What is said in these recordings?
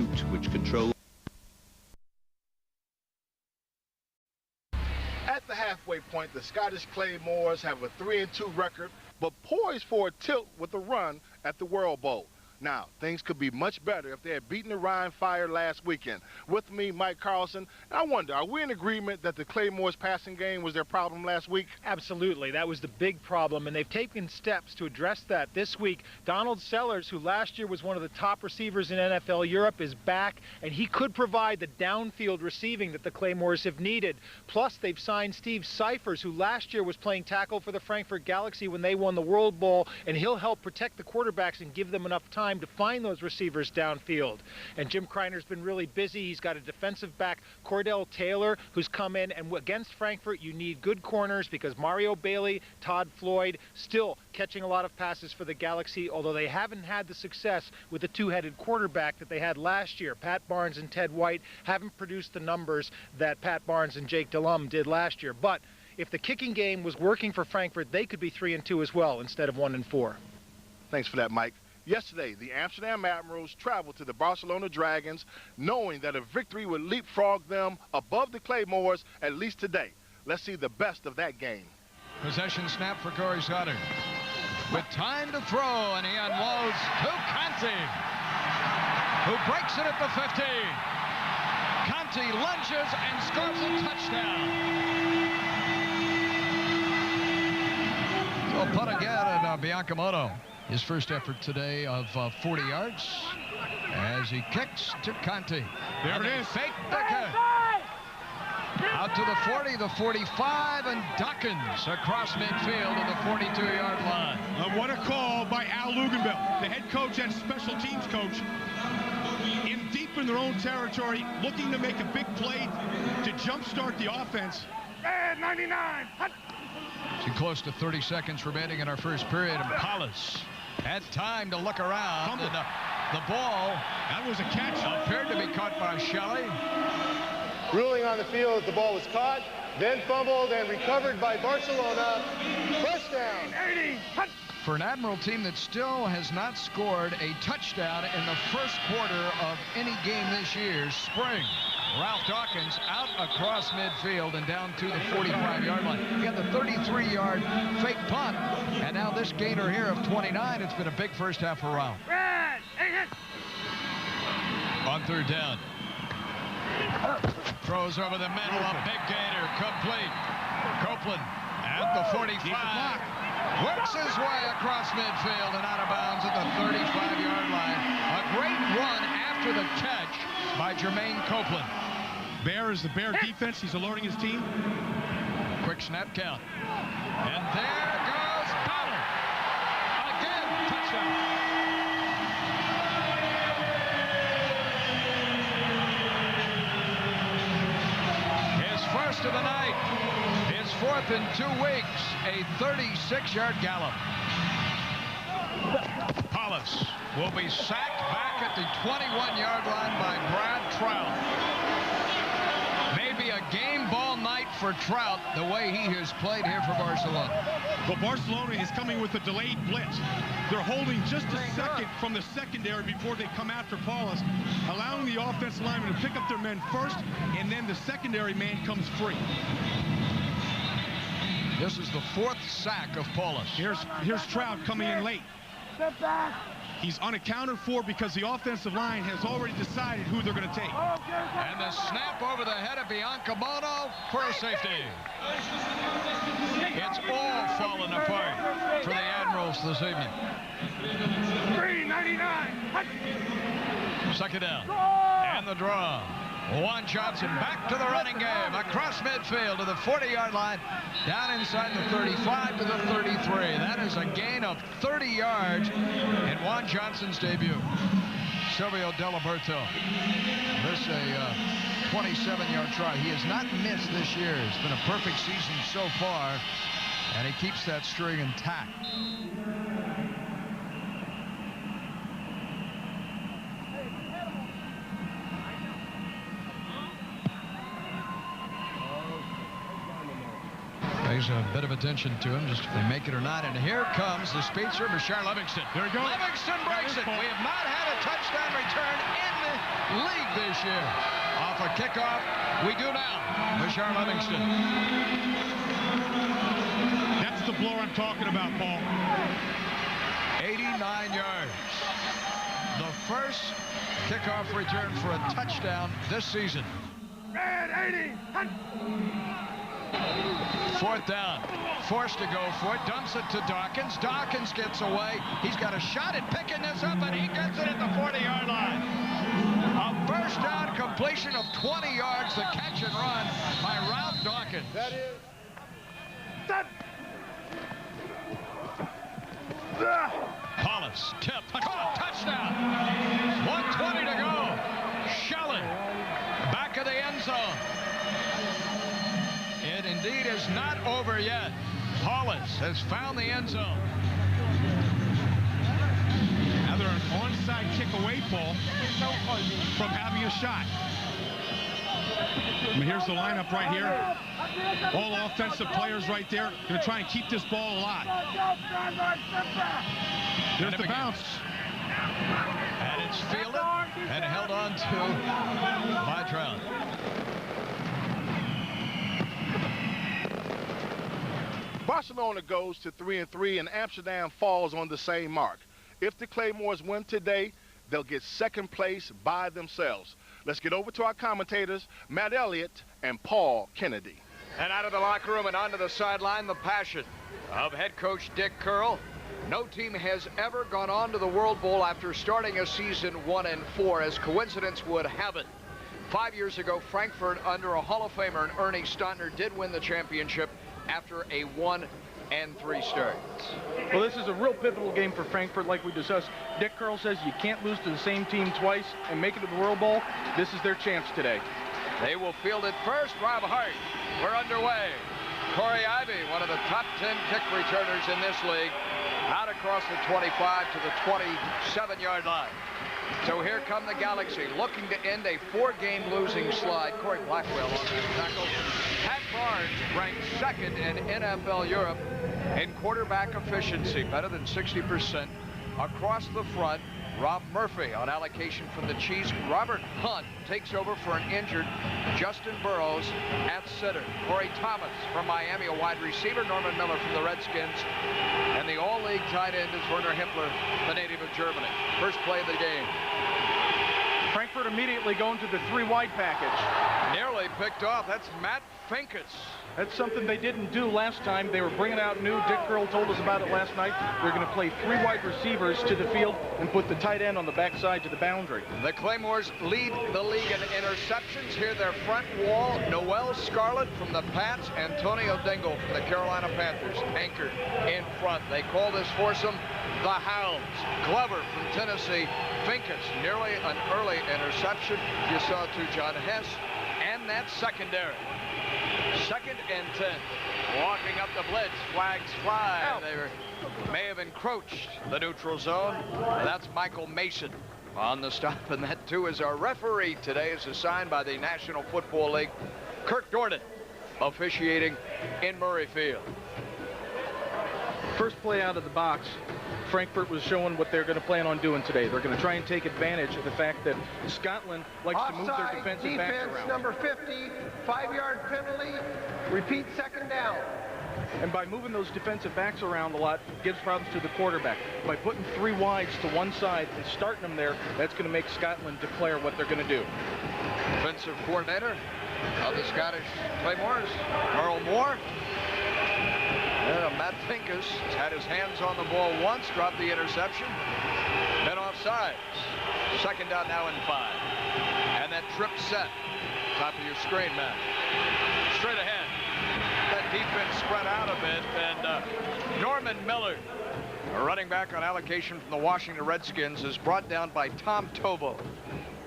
which controls. At the halfway point, the Scottish Claymores have a 3-2 record, but poised for a tilt with a run at the World Bowl. Now, things could be much better if they had beaten the Rhine Fire last weekend. With me, Mike Carlson. And I wonder, are we in agreement that the Claymores' passing game was their problem last week? Absolutely. That was the big problem, and they've taken steps to address that this week. Donald Sellers, who last year was one of the top receivers in NFL Europe, is back, and he could provide the downfield receiving that the Claymores have needed. Plus, they've signed Steve Cyphers, who last year was playing tackle for the Frankfurt Galaxy when they won the World Bowl, and he'll help protect the quarterbacks and give them enough time to find those receivers downfield. And Jim Kreiner's been really busy. He's got a defensive back, Cordell Taylor, who's come in, and against Frankfurt you need good corners because Mario Bailey, Todd Floyd still catching a lot of passes for the Galaxy, although they haven't had the success with the two-headed quarterback that they had last year. Pat Barnes and Ted White haven't produced the numbers that Pat Barnes and Jake Delhomme did last year. But if the kicking game was working for Frankfurt, they could be 3-2 as well instead of 1-4. Thanks for that, Mike. Yesterday, the Amsterdam Admirals traveled to the Barcelona Dragons, knowing that a victory would leapfrog them above the Claymores, at least today. Let's see the best of that game. Possession snap for Corey Sauter. With time to throw, and he unloads to Conti, who breaks it at the 50. Conti lunges and scores a touchdown. So punt again, and Biancamoto. His first effort today of 40 yards as he kicks to Conti. There it is. Fake the kick. Out to the 40, the 45, and Dawkins across midfield to the 42-yard line. What a call by Al Luganville, the head coach and special teams coach, in deep in their own territory, looking to make a big play to jumpstart the offense. Red 99. Too close to 30 seconds remaining in our first period, and Paulus had time to look around, and the ball, that was a catch, appeared to be caught by Shelley. Ruling on the field, the ball was caught, then fumbled and recovered by Barcelona. First down. For an Admiral team that still has not scored a touchdown in the first quarter of any game this year, spring. Ralph Dawkins out across midfield and down to the 45-yard line. He had the 33-yard fake punt, and now this gainer here of 29. It's been a big first half for Ralph. On third down. Throws over the middle, a big gainer, complete. Copeland at the 45. Works his way across midfield and out of bounds at the 35-yard line. A great run after the catch by Jermaine Copeland. Bear is the Bear defense. He's alerting his team. Quick snap count. And there goes Ballard. Again, touchdown. His first of the night. His fourth in 2 weeks. A 36-yard gallop. Paulus will be sacked back at the 21-yard line by Brad Trout. Maybe a game ball night for Trout, the way he has played here for Barcelona. Well, Barcelona is coming with a delayed blitz. They're holding just a second from the secondary before they come after Paulus, allowing the offensive lineman to pick up their men first, and then the secondary man comes free. This is the 4th sack of Paulus. Here's Trout coming in late. He's unaccounted for because the offensive line has already decided who they're going to take. And the snap over the head of Biancamoto for a safety. It's all falling apart for the Admirals this evening. 399. Second down. And the draw. Juan Johnson back to the running game. Across midfield to the 40-yard line. Down inside the 35 to the 33. That is a gain of 30 yards in Juan Johnson's debut. Silvio Delaberto. This a 27-yard try. He has not missed this year. It's been a perfect season so far, and he keeps that string intact. Pays a bit of attention to him, just if they make it or not. And here comes the speedster, Bashar Livingston. There you go. Livingston breaks it. We have not had a touchdown return in the league this year. Off a kickoff, we do now. Bashar Livingston. That's the blow I'm talking about, Paul. 89 yards. The first kickoff return for a touchdown this season. Fourth down. Forced to go for it. Dumps it to Dawkins. Dawkins gets away. He's got a shot at picking this up, and he gets it at the 40-yard line. A first down completion of 20 yards. The catch and run by Ralph Dawkins. That is. Paulus, tip, caught, touchdown. 1:20 to go. Shelley, back of the end zone. It indeed is not over yet. Paulus has found the end zone. Now they're an onside kick away, Paul, from having a shot. I mean, here's the lineup right here. All offensive players right there. Going to try and keep this ball alive. There's the bounce. And it's fielded and held on to Vitron. Barcelona goes to 3-3, and Amsterdam falls on the same mark. If the Claymores win today, they'll get second place by themselves. Let's get over to our commentators, Matt Elliott and Paul Kennedy. And out of the locker room and onto the sideline, the passion of head coach Dick Curl. No team has ever gone on to the World Bowl after starting a season 1-4, as coincidence would have it. 5 years ago, Frankfurt, under a Hall of Famer, Ernie Stotner, did win the championship after a 1-3 start. Well, this is a real pivotal game for Frankfurt, like we discussed. Dick Curl says you can't lose to the same team twice and make it to the World Bowl. This is their chance today. They will field it first. Rob Hart, we're underway. Corey Ivy, one of the top 10 kick returners in this league, out across the 25 to the 27-yard line. So here come the Galaxy, looking to end a 4-game losing slide. Corey Blackwell on that tackle. Pat Barnes ranked second in NFL Europe in quarterback efficiency, better than 60%. Across the front, Rob Murphy on allocation from the Chiefs. Robert Hunt takes over for an injured Justin Burrows at center. Corey Thomas from Miami, a wide receiver. Norman Miller from the Redskins. And the all-league tight end is Werner Hippler, the native of Germany. First play of the game. Frankfurt immediately going to the 3-wide package. Nearly picked off. That's Matt Finkus. That's something they didn't do last time. They were bringing out new. Dick Curl told us about it last night. They're going to play 3 wide receivers to the field and put the tight end on the backside to the boundary. The Claymores lead the league in interceptions. Here their front wall, Noel Scarlett from the Pats, Antonio Dingle from the Carolina Panthers, anchored in front. They call this foursome the Hounds. Glover from Tennessee, Finkus, nearly an early interception. You saw to John Hess, and that secondary. 2nd and 10. Walking up the blitz. Flags fly. They may have encroached the neutral zone. That's Michael Mason on the stop. And that, too, is our referee today, is assigned by the National Football League. Kirk Dornan officiating in Murray Field. First play out of the box, Frankfurt was showing what they're going to plan on doing today. They're going to try and take advantage of the fact that Scotland likes to move their defensive backs around. Number 50, 5-yard penalty. Repeat, 2nd down. And by moving those defensive backs around a lot, it gives problems to the quarterback. By putting 3 wides to one side and starting them there, that's going to make Scotland declare what they're going to do. Defensive coordinator of the Scottish Claymores, Merle Moore. Matt Finkus has had his hands on the ball once, dropped the interception, been offsides. 2nd down now and 5. And that trip set, top of your screen, Matt. Straight ahead. That defense spread out a bit, and Norman Miller, a running back on allocation from the Washington Redskins, is brought down by Tom Tovo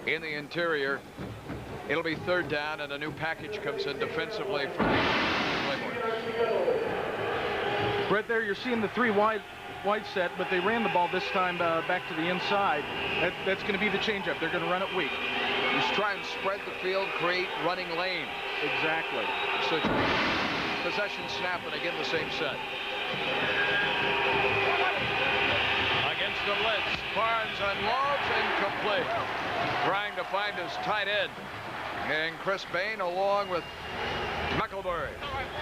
in the interior. It'll be 3rd down, and a new package comes in defensively for the Claymores. Right there, you're seeing the 3 wide set, but they ran the ball this time back to the inside. That's going to be the changeup. They're going to run it weak. He's trying to spread the field, create running lane. Exactly. Situation. possession snap and again the same set. Against the blitz, Barnes unloads, incomplete. Trying to find his tight end. And Chris Bain along with McElmurray.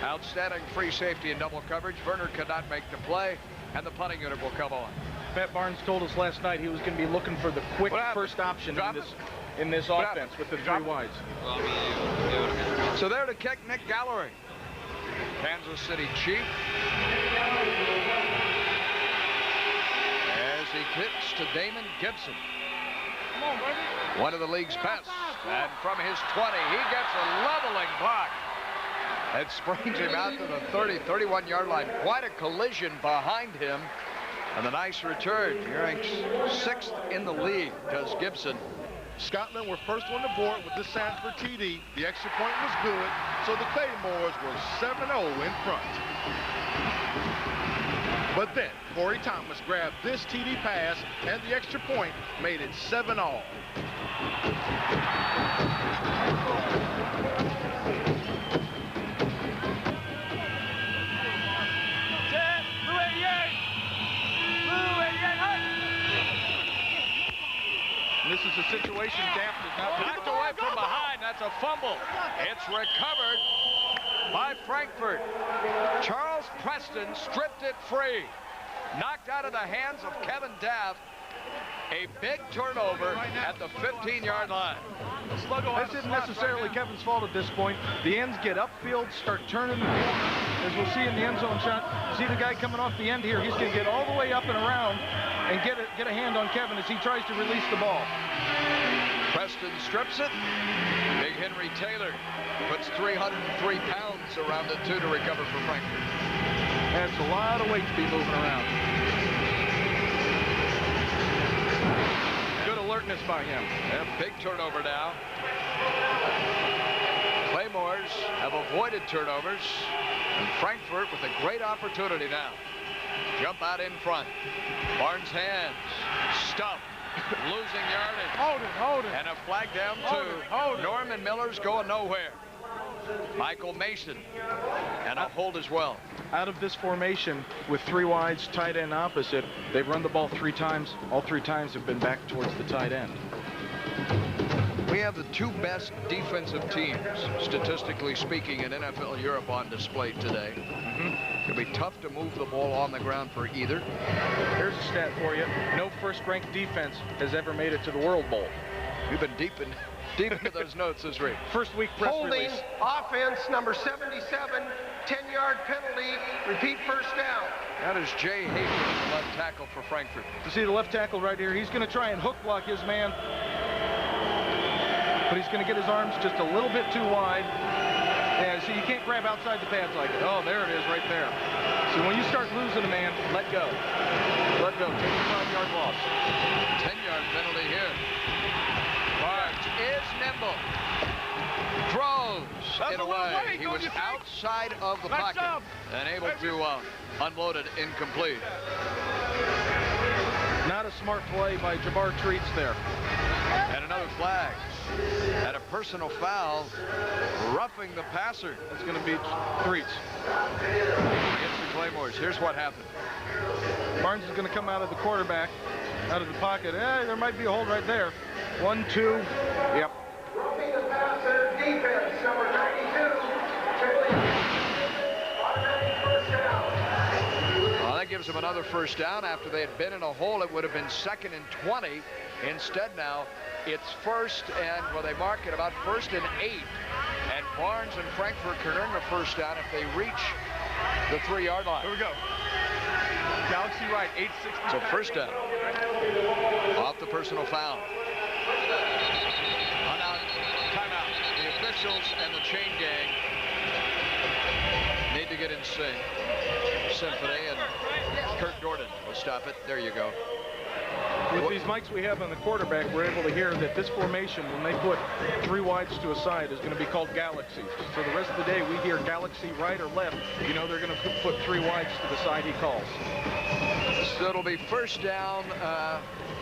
Outstanding free safety in double coverage. Werner could not make the play, and the punting unit will come on. Pat Barnes told us last night he was going to be looking for the quick first option in this offense with the three wides. So there to kick, Nick Gallery, Kansas City Chief. As he kicks to Damon Gibson. One of the league's best. And from his 20, he gets a leveling block. It springs him out to the 30, 31-yard line. Quite a collision behind him. And a nice return. He ranks 6th in the league, does Gibson. Scotland were first on the board with the Sanford TD. The extra point was good, so the Claymores were 7-0 in front. But then Corey Thomas grabbed this TD pass, and the extra point made it 7-all. This is a situation Daft does not Knocked away from behind. That's a fumble. It's recovered by Frankfurt. Charles Preston stripped it free. Knocked out of the hands of Kevin Daft. A big turnover at the 15-yard line. This isn't necessarily Kevin's fault at this point. The ends get upfield, start turning. As we'll see in the end zone shot, see the guy coming off the end here. He's going to get all the way up and around and get a hand on Kevin as he tries to release the ball. Preston strips it. Big Henry Taylor puts 303 pounds around it, too, to recover for Frankfurt. That's a lot of weight to be moving around. Good alertness by him. A big turnover now. Claymores have avoided turnovers. And Frankfurt with a great opportunity now. Jump out in front. Barnes' hands. Stuffed. Losing yardage. Hold it. And a flag down to Norman Miller's going nowhere. Michael Mason. And a hold as well. Out of this formation with three wides, tight end opposite, they've run the ball 3 times. All 3 times have been back towards the tight end. We have the 2 best defensive teams, statistically speaking, in NFL Europe on display today. It'll be tough to move the ball on the ground for either. Here's a stat for you. No first-ranked defense has ever made it to the World Bowl. You've been deep into those notes this week. First week press Holding release. offense number 77, 10-yard penalty, repeat first down. That is Jay Hayden, left tackle for Frankfurt. You see the left tackle right here. He's going to try and hook block his man. But he's going to get his arms just a little bit too wide. Yeah, see, you can't grab outside the pads like it. Oh, there it is right there. So when you start losing a man, let go. Let go. Take a 5-yard loss. 10-yard penalty here. Barnes is nimble. Throws it away. He was outside of the pocket and able to unload it incomplete. Not a smart play by Jabbar Treats there. And another flag. And a personal foul, roughing the passer. That's going to be Treats. Against the Claymores. Here's what happened. Barnes is going to come out of the quarterback, out of the pocket. There might be a hold right there. 1, 2. Yep. Roughing the passer, defense number 92. Automatic first down. Well, that gives them another first down. After they had been in a hole, it would have been 2nd and 20. Instead now, it's 1st and, well, they mark it about 1st and 8. And Barnes and Frankfurt can earn the first down if they reach the 3-yard line. Here we go. Galaxy right, 860. So first down. Off the personal foul. Timeout. The officials and the chain gang need to get in sync. Symphony and Kurt Gordon will stop it. There you go. With these mics we have on the quarterback, we're able to hear that this formation, when they put 3 wides to a side, is going to be called Galaxy. So the rest of the day, we hear Galaxy right or left. You know they're going to put 3 wides to the side he calls. So it'll be first down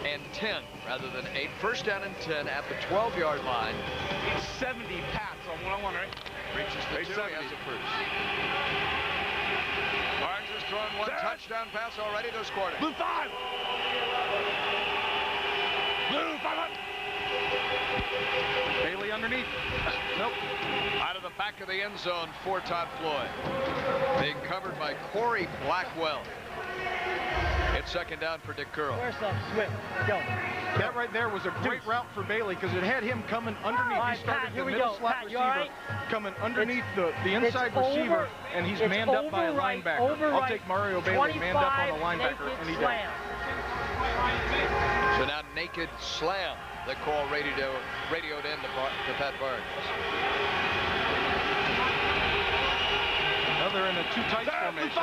and 10 rather than 8. First down and 10 at the 12-yard line. 70 pats on one-on-one, right? Reaches the 2, he has the first. Barnes has thrown one touchdown pass already to his quarterback. Blue 5! Blue 5! Bailey underneath. Nope. Out of the back of the end zone for Todd Floyd. Being covered by Corey Blackwell. It's second down for Dick Curl. Where's the Swift? Go. That right there was a great route for Bailey because it had him coming underneath. Right, He started Pat, the here we middle go. slot Pat, you receiver, all right? coming underneath the inside receiver, and he's manned up by a linebacker. I'll take Mario Bailey manned up on a linebacker any day. So now naked slam. The call radioed in to Pat Barnes. They're in a two tight formation.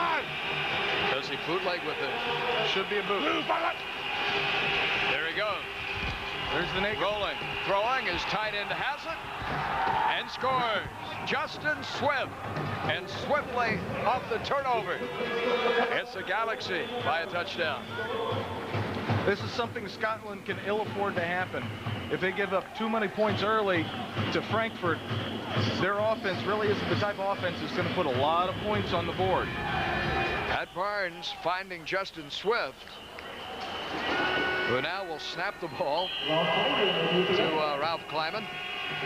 Does he bootleg with it? Should be a boot. There he goes. There's the naked. Rolling, throwing, his tight end has it, and scores. Justin Swift, and swiftly off the turnover. It's the Galaxy by a touchdown. This is something Scotland can ill afford to happen. If they give up too many points early to Frankfurt, their offense really isn't the type of offense that's going to put a lot of points on the board. Pat Barnes finding Justin Swift, who now will snap the ball to Ralph Kleiman.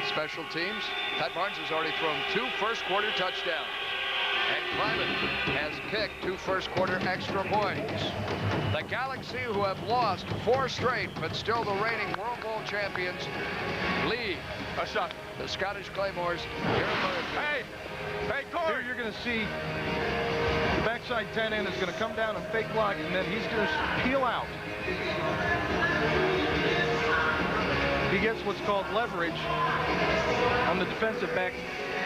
Special teams. Pat Barnes has already thrown 2 first-quarter touchdowns. And Kleiman has kicked 2 first-quarter extra points. The Galaxy, who have lost 4 straight, but still the reigning World Bowl champions, lead A shot. the Scottish Claymores here in America. Hey, Corey! Here you're going to see the backside 10 end is going to come down and fake block, and then he's going to peel out. He gets what's called leverage on the defensive back,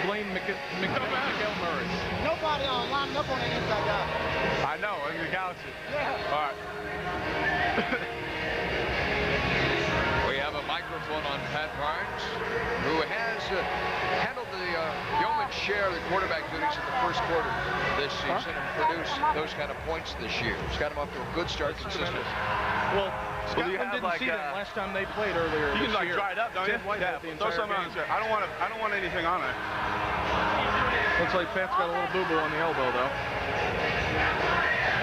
Blaine McElmurray. Nobody lining up on the inside guy. I know, in the Galaxy. Yeah. All right. We have a microphone on Pat Barnes, who has handled the yeoman's share of the quarterback duties in the first quarter this season and produced those kind of points this year. He's got him off to a good start consistently. Well, Scotland didn't like, see that last time they played earlier You this can year. dry it up, don't you? Yeah, throw something on there. I don't want anything on it. Looks like Pat's got a little boo-boo on the elbow, though.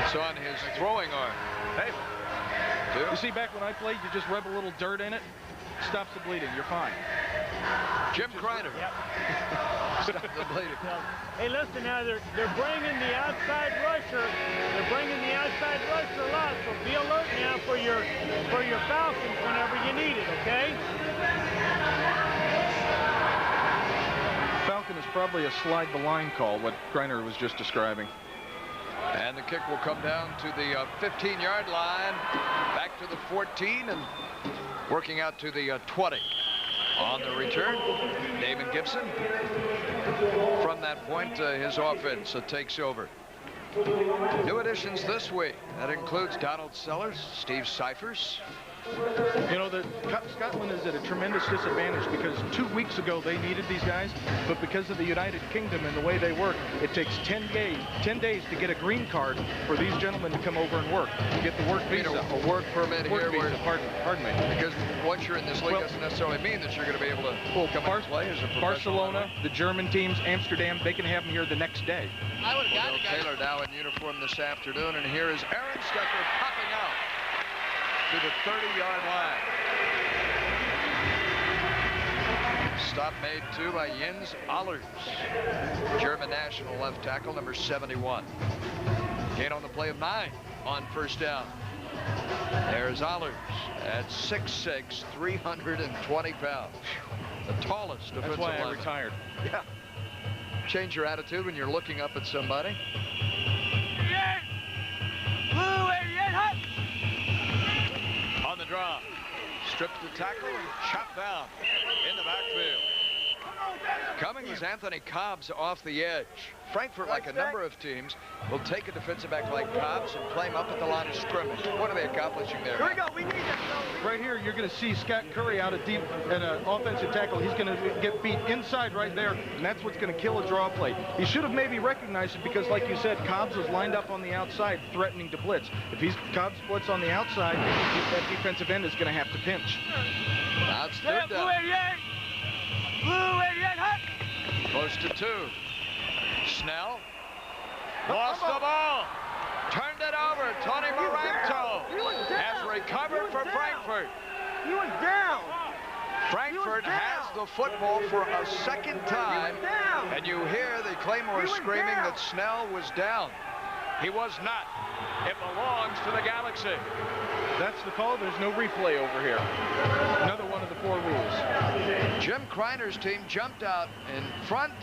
It's on his throwing arm. Hey. You see, back when I played, you just rub a little dirt in it, stops the bleeding. You're fine. Jim Kreiner. Yep. Stop the bleeding. Hey, listen now, they're bringing the outside rusher. They're bringing the outside rusher a lot, so be alert now for your Falcons whenever you need it, okay? Falcon is probably a slide the line call, what Greiner was just describing. And the kick will come down to the 15-yard line, back to the 14, and working out to the 20. On the return, Damon Gibson. From that point, his offense takes over. New additions this week. That includes Donald Sellers, Steve Cyphers. You know, Scotland is at a tremendous disadvantage because 2 weeks ago they needed these guys, but because of the United Kingdom and the way they work, it takes 10 days to get a green card for these gentlemen to come over and work, to get the work visa. A work permit work here. Visa, pardon me. Because once you're in this league, doesn't necessarily mean that you're going to be able to come and play as a professional. Barcelona, the German teams, Amsterdam, they can have them here the next day. Will Taylor now in uniform this afternoon, and here is Aaron Stecker popping out to the 30-yard line. Stop made, too, by Jens Allers, German national left tackle, number 71. Gain on the play of 9 on first down. There's Allers at 6'6", 320 pounds. The tallest defensive lineman. That's why I retired. Yeah. Change your attitude when you're looking up at somebody. On the draw, stripped the tackle and chopped down in the backfield. Coming was Anthony Cobbs off the edge. Frankfurt, like a number of teams, will take a defensive back like Cobbs and play him up at the line of scrimmage. What are they accomplishing there? Here we go. We need that. Right here, you're going to see Scott Curry out of deep at an offensive tackle. He's going to get beat inside right there, and that's what's going to kill a draw play. He should have maybe recognized it because, like you said, Cobbs was lined up on the outside threatening to blitz. If Cobbs blitz on the outside, that defensive end is going to have to pinch. Now it's third down. Blue 88. Blue 88. Hut. Close to 2. Snell lost the ball. Turned it over. Tony Moranto has recovered for Frankfurt. He was down. Frankfurt has the football for a second time, and you hear the Claymores screaming that Snell was down. He was not. It belongs to the Galaxy. That's the call. There's no replay over here. Another one of the 4 rules. Jim Kreiner's team jumped out in front.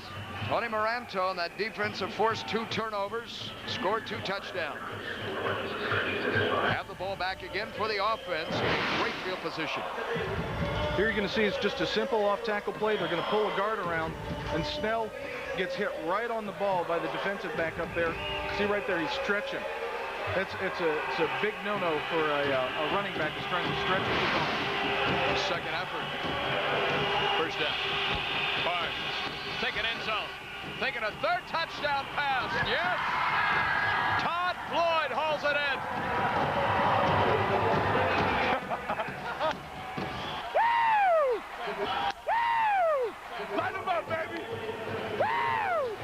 Tony Moranto and that defensive forced 2 turnovers, scored 2 touchdowns. Have the ball back again for the offense. Great field position. Here you're going to see it's just a simple off-tackle play. They're going to pull a guard around, and Snell gets hit right on the ball by the defensive back up there. See right there, he's stretching. It's a big no-no for a running back who's trying to stretch his ball. Second effort. First down. Barnes taking end zone. Taking a 3rd touchdown pass. Yes. Todd Floyd hauls it in. Woo! Woo! Light him up, baby. Woo!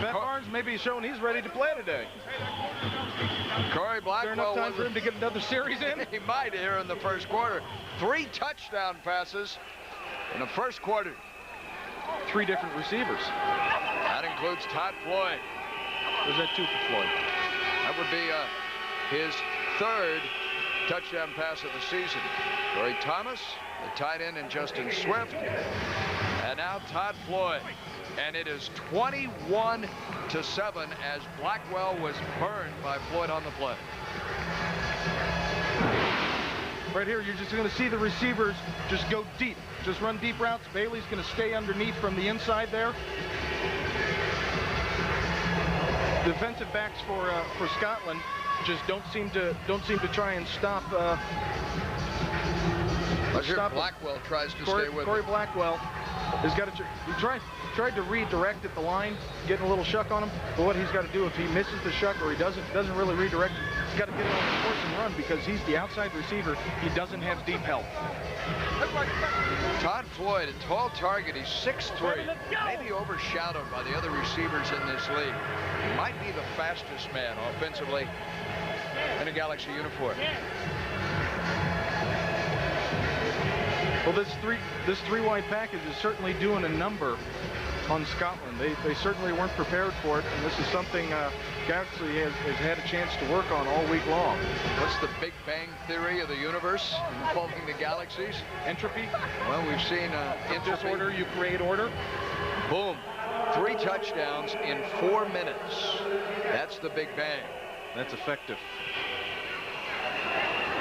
Matt Barnes may be showing he's ready to play today. Corey Blackwell. Is there enough time for him to get another series in? He might here in the first quarter. 3 touchdown passes in the first quarter. 3 different receivers. That includes Todd Floyd. Was that 2 for Floyd? That would be his 3rd touchdown pass of the season. Corey Thomas, the tight end, and Justin Swift. And now Todd Floyd. And it is 21-7 as Blackwell was burned by Floyd on the play. Right here, you're just going to see the receivers just go deep. Just run deep routes. Bailey's going to stay underneath from the inside there. Defensive backs for Scotland just don't seem to try and stop. Blackwell tries to stay with Corey him. Blackwell has got to. He tried to redirect at the line, getting a little shuck on him. But what he's got to do if he misses the shuck or he doesn't really redirect, he's got to get it on the course and run because he's the outside receiver. He doesn't have deep help. Todd Floyd, a tall target. He's 6'3", maybe overshadowed by the other receivers in this league. He might be the fastest man offensively in a Galaxy uniform. Well, this three-wide package is certainly doing a number on Scotland. They certainly weren't prepared for it, and this is something Galaxy has had a chance to work on all week long. What's the Big Bang Theory of the universe involving the galaxies? Entropy. Well, we've seen disorder, you create order. Boom. 3 touchdowns in 4 minutes. That's the Big Bang. That's effective.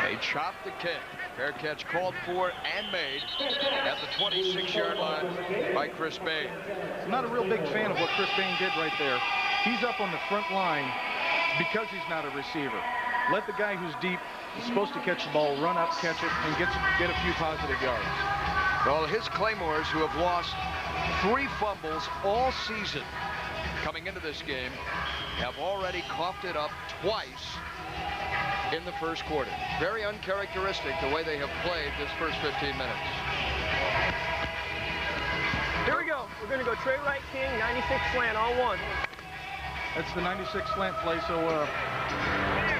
They chopped the kick. Fair catch called for and made at the 26-yard line by Chris Bain. I'm not a real big fan of what Chris Bain did right there. He's up on the front line because he's not a receiver. Let the guy who's deep, is supposed to catch the ball, run up, catch it, and get a few positive yards. Well, his Claymores, who have lost 3 fumbles all season coming into this game, have already coughed it up twice in the first quarter. Very uncharacteristic the way they have played this first 15 minutes. Here we go. We're going to go Trey Wright King, 96 slant on 1. That's the 96 slant play, so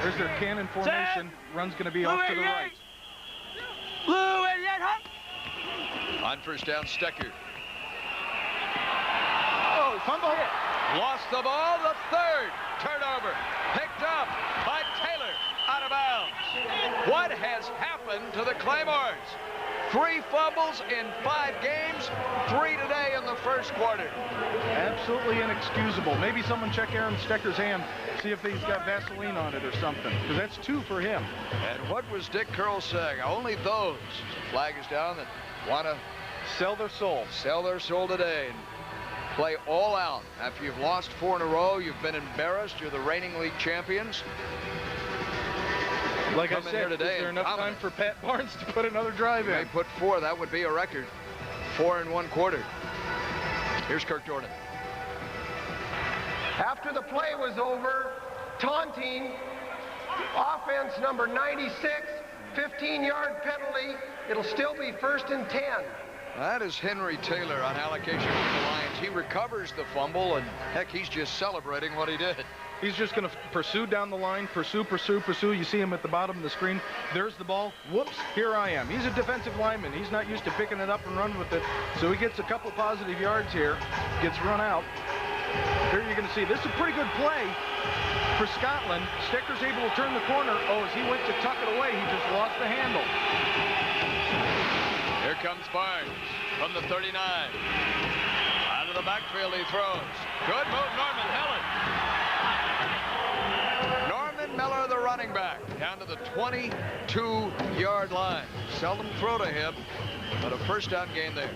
there's their cannon formation. Run's going to be off to the right. Blue 88, hop. On first down, Stecker. Oh, fumble. Lost the ball, the 3rd turnover. Picked up by Taylor, out of bounds. What has happened to the Claymores? 3 fumbles in 5 games, 3 today in the first quarter. Absolutely inexcusable. Maybe someone check Aaron Stecker's hand, see if he's got Vaseline on it or something, because that's 2 for him. And what was Dick Curl saying? Only those. Flag is down. want to sell their soul. Sell their soul today and play all out. After you've lost 4 in a row, you've been embarrassed. You're the reigning league champions. Like I said, is there enough time for Pat Barnes to put another drive in? They put 4. That would be a record. 4 in 1 quarter. Here's Kirk Jordan. After the play was over, taunting, offense number 96, 15-yard penalty. It'll still be 1st and 10. That is Henry Taylor on allocation for the Lions. He recovers the fumble, and heck, he's just celebrating what he did. He's just going to pursue down the line, pursue. You see him at the bottom of the screen. There's the ball. Whoops, here I am. He's a defensive lineman. He's not used to picking it up and running with it. So he gets a couple positive yards here, gets run out. Here you're going to see, this is a pretty good play for Scotland. Sticker's able to turn the corner. Oh, as he went to tuck it away, he just lost the handle. Here comes Barnes from the 39. Out of the backfield he throws. Good move, Norman Helen. Norman Miller, the running back, down to the 22-yard line. Seldom throw to him, but a first down gain there.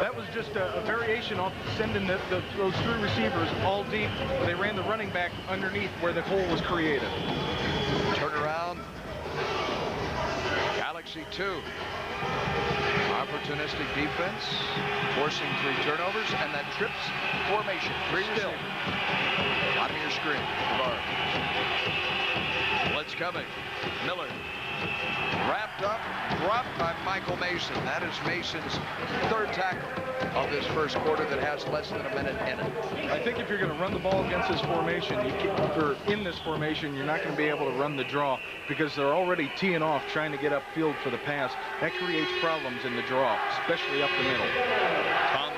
That was just a variation off sending those 3 receivers all deep. They ran the running back underneath where the hole was created. Turn around. Galaxy 2. Opportunistic defense, forcing 3 turnovers, and that trips formation. 3 receivers. Bottom of your screen. Blitz coming. Miller. Wrapped up, dropped by Michael Mason. That is Mason's 3rd tackle of this first quarter that has less than a minute in it. I think if you're going to run the ball against this formation, or in this formation, you're not going to be able to run the draw because they're already teeing off trying to get upfield for the pass. That creates problems in the draw, especially up the middle.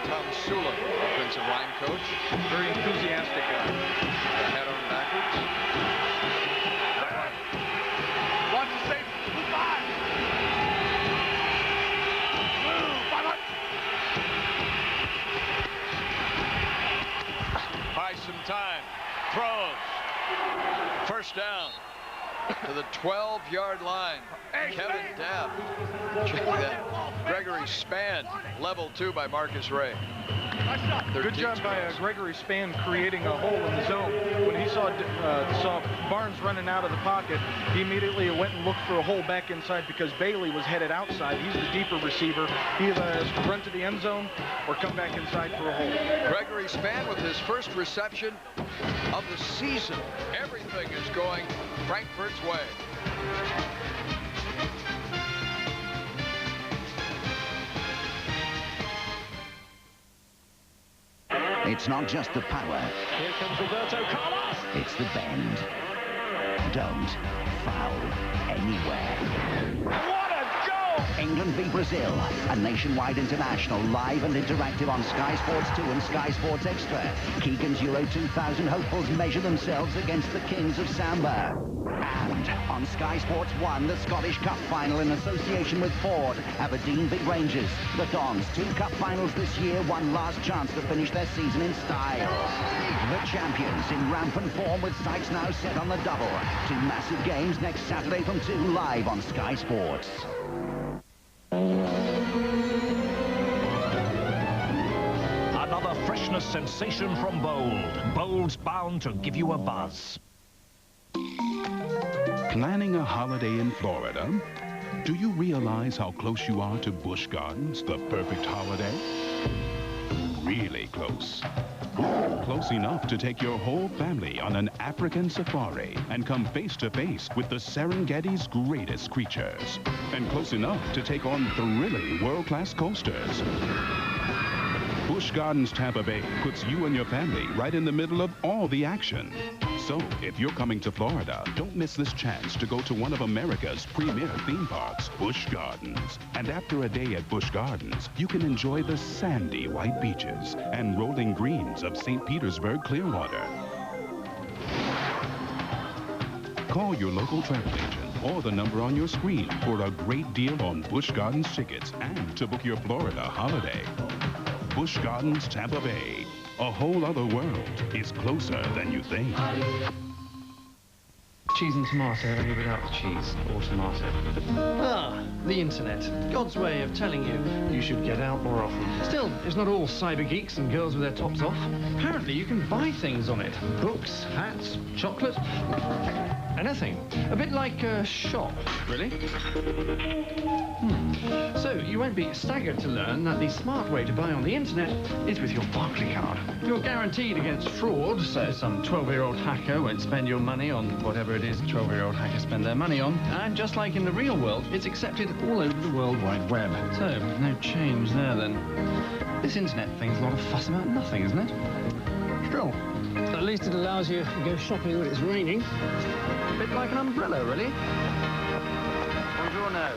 Tom Sula, offensive line coach. Very enthusiastic guy. Head on backwards. Watch the safety. Buy some time. Throws. First down to the 12-yard line. Kevin Dabb. Check that. Gregory Spann, level 2 by Marcus Ray. Good job by Gregory Spann creating a hole in the zone. When he saw Barnes running out of the pocket, he immediately went and looked for a hole back inside because Bailey was headed outside. He's the deeper receiver. He either has to run to the end zone or come back inside for a hole. Gregory Spann with his first reception of the season. Everything is going Frankfurt's way. It's not just the power. Here comes Roberto Carlos. It's the bend. Don't foul anywhere. What a goal! England v Brazil, a nationwide international, live and interactive on Sky Sports 2 and Sky Sports Extra. Keegan's Euro 2000 hopefuls measure themselves against the kings of Samba. And on Sky Sports 1, the Scottish Cup final in association with Ford, Aberdeen v Rangers. The Dons, 2 cup finals this year, one last chance to finish their season in style. The champions in rampant form with sights now set on the double. 2 massive games next Saturday from 2 live on Sky Sports. Another freshness sensation from Bold. Bold's bound to give you a buzz. Planning a holiday in Florida? Do you realize how close you are to Busch Gardens, the perfect holiday? Really close. Close enough to take your whole family on an African safari and come face to face with the Serengeti's greatest creatures. And close enough to take on thrilling world-class coasters. Busch Gardens Tampa Bay puts you and your family right in the middle of all the action. So, if you're coming to Florida, don't miss this chance to go to one of America's premier theme parks, Busch Gardens. And after a day at Busch Gardens, you can enjoy the sandy white beaches and rolling greens of St. Petersburg Clearwater. Call your local travel agent or the number on your screen for a great deal on Busch Gardens tickets and to book your Florida holiday. Busch Gardens Tampa Bay. A whole other world is closer than you think. Cheese and tomato, only without the cheese or tomato. Ah, the internet. God's way of telling you you should get out more often. Still, it's not all cyber geeks and girls with their tops off. Apparently, you can buy things on it. Books, hats, chocolate, anything. A bit like a shop, really. So, you won't be staggered to learn that the smart way to buy on the internet is with your Barclay card. You're guaranteed against fraud, so some 12-year-old hacker won't spend your money on whatever it is 12-year-old hackers spend their money on. And just like in the real world, it's accepted all over the World Wide Web. So, no change there then. This internet thing's a lot of fuss about nothing, isn't it? Still, at least it allows you to go shopping when it's raining. A bit like an umbrella, really. Buongiorno.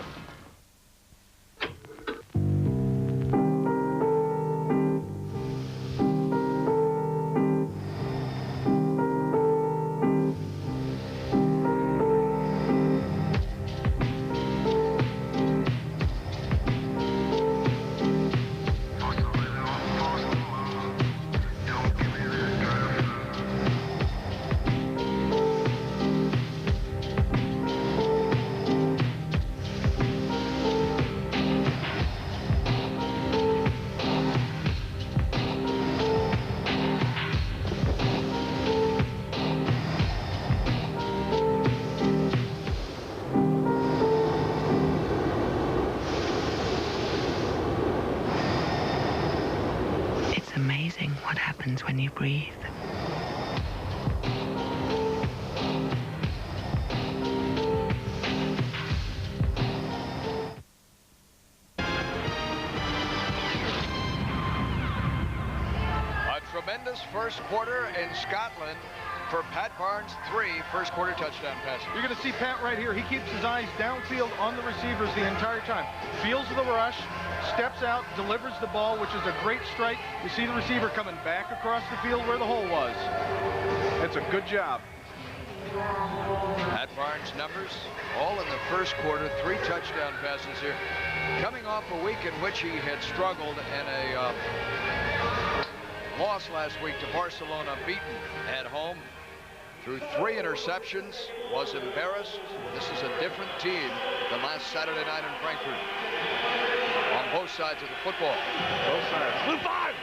Amazing what happens when you breathe. A tremendous first quarter in Scotland for Pat Barnes, 3 first quarter touchdown passes. You're going to see Pat right here. He keeps his eyes downfield on the receivers the entire time. Feels the rush, steps out, delivers the ball, which is a great strike. You see the receiver coming back across the field where the hole was. That's a good job. Pat Barnes' numbers, all in the first quarter, 3 touchdown passes here. Coming off a week in which he had struggled in a loss last week to Barcelona, beaten at home. Threw 3 interceptions, was embarrassed. This is a different team than last Saturday night in Frankfurt. On both sides of the football. Both sides. Blue 5!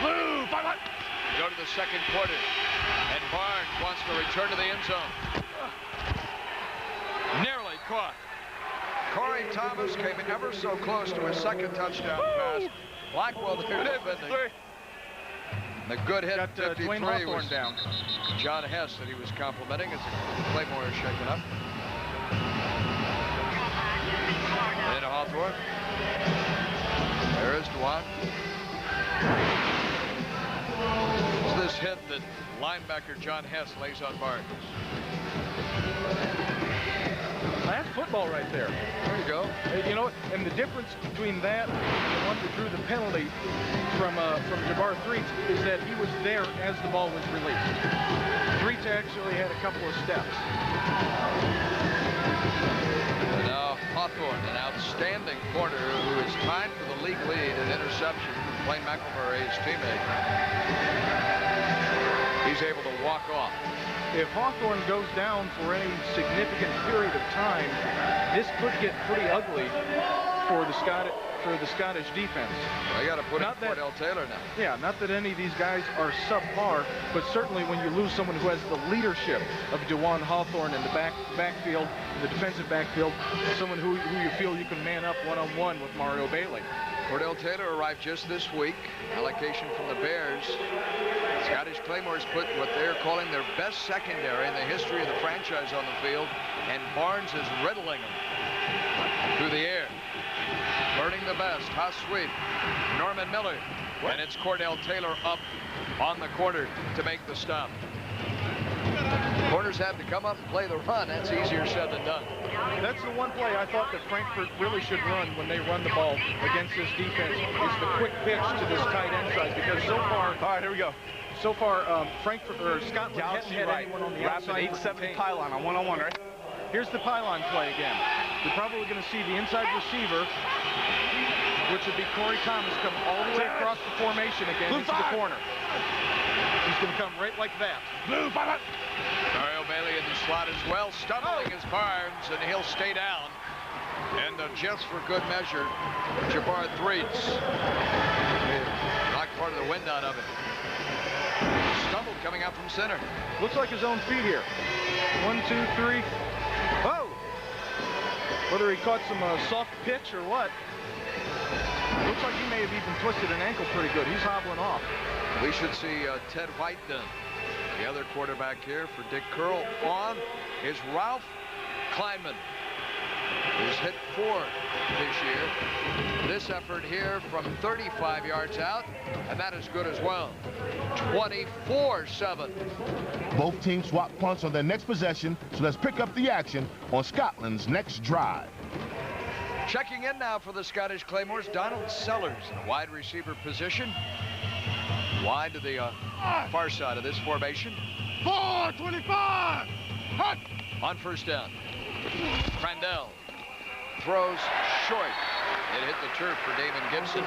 Blue 5! Go to the second quarter. And Barnes wants to return to the end zone. Nearly caught. Corey Thomas came ever so close to his second touchdown pass. Blackwell there defending. The good hit, 53, was down. John Hess that he was complimenting as Claymore is shaken up. And Hawthorne. There is Dwan. It's this hit that linebacker John Hess lays on Barnes. That's football right there. There you go. You know, and the difference between that and the one that drew the penalty from Jabbar Threets is that he was there as the ball was released. Threets actually had a couple of steps. And now Hawthorne, an outstanding corner who is tied for the league lead in interception from Blaine McElmurray, his teammate. He's able to walk off. If Hawthorne goes down for any significant period of time, this could get pretty ugly for the Scottish defense. They got to put in Cordell Taylor now. Yeah, not that any of these guys are subpar, but certainly when you lose someone who has the leadership of DeJuan Hawthorne in the backfield, in the defensive backfield, someone who you feel you can man up one-on-one with Mario Bailey. Cordell Taylor arrived just this week. Allocation from the Bears. Scottish Claymores put what they're calling their best secondary in the history of the franchise on the field, and Barnes is riddling them through the air. Burning the best. Hot sweep. Norman Miller. And it's Cordell Taylor up on the corner to make the stop. Corners have to come up and play the run. That's easier said than done. That's the one play I thought that Frankfurt really should run when they run the ball against this defense, is the quick pitch to this tight end side, because so far... All right, here we go. So far, Scotland hasn't had anyone on the outside. 8-7 pylon on one-on-one, right? Here's the pylon play again. You're probably going to see the inside receiver, which would be Corey Thomas, come all the way across the formation again into the corner. He's going to come right like that. Blue, Mario Bailey in the slot as well, stumbling his Barnes, and he'll stay down. And just for good measure, Jabbar Threets knocked part of the wind out of it. Stumbled coming out from center. Looks like his own feet here. 1, 2, 3. Oh! Whether he caught some soft pitch or what. Looks like he may have even twisted an ankle pretty good. He's hobbling off. We should see Ted Whiten, the other quarterback here for Dick Curl. On is Ralph Kleinman. He's hit 4 this year. This effort here from 35 yards out, and that is good as well. 24-7. Both teams swap punts on their next possession, so let's pick up the action on Scotland's next drive. Checking in now for the Scottish Claymores, Donald Sellers in a wide receiver position. Wide to the far side of this formation. 4-25! Hut! On first down. Crandell throws short. It hit the turf for Damon Gibson.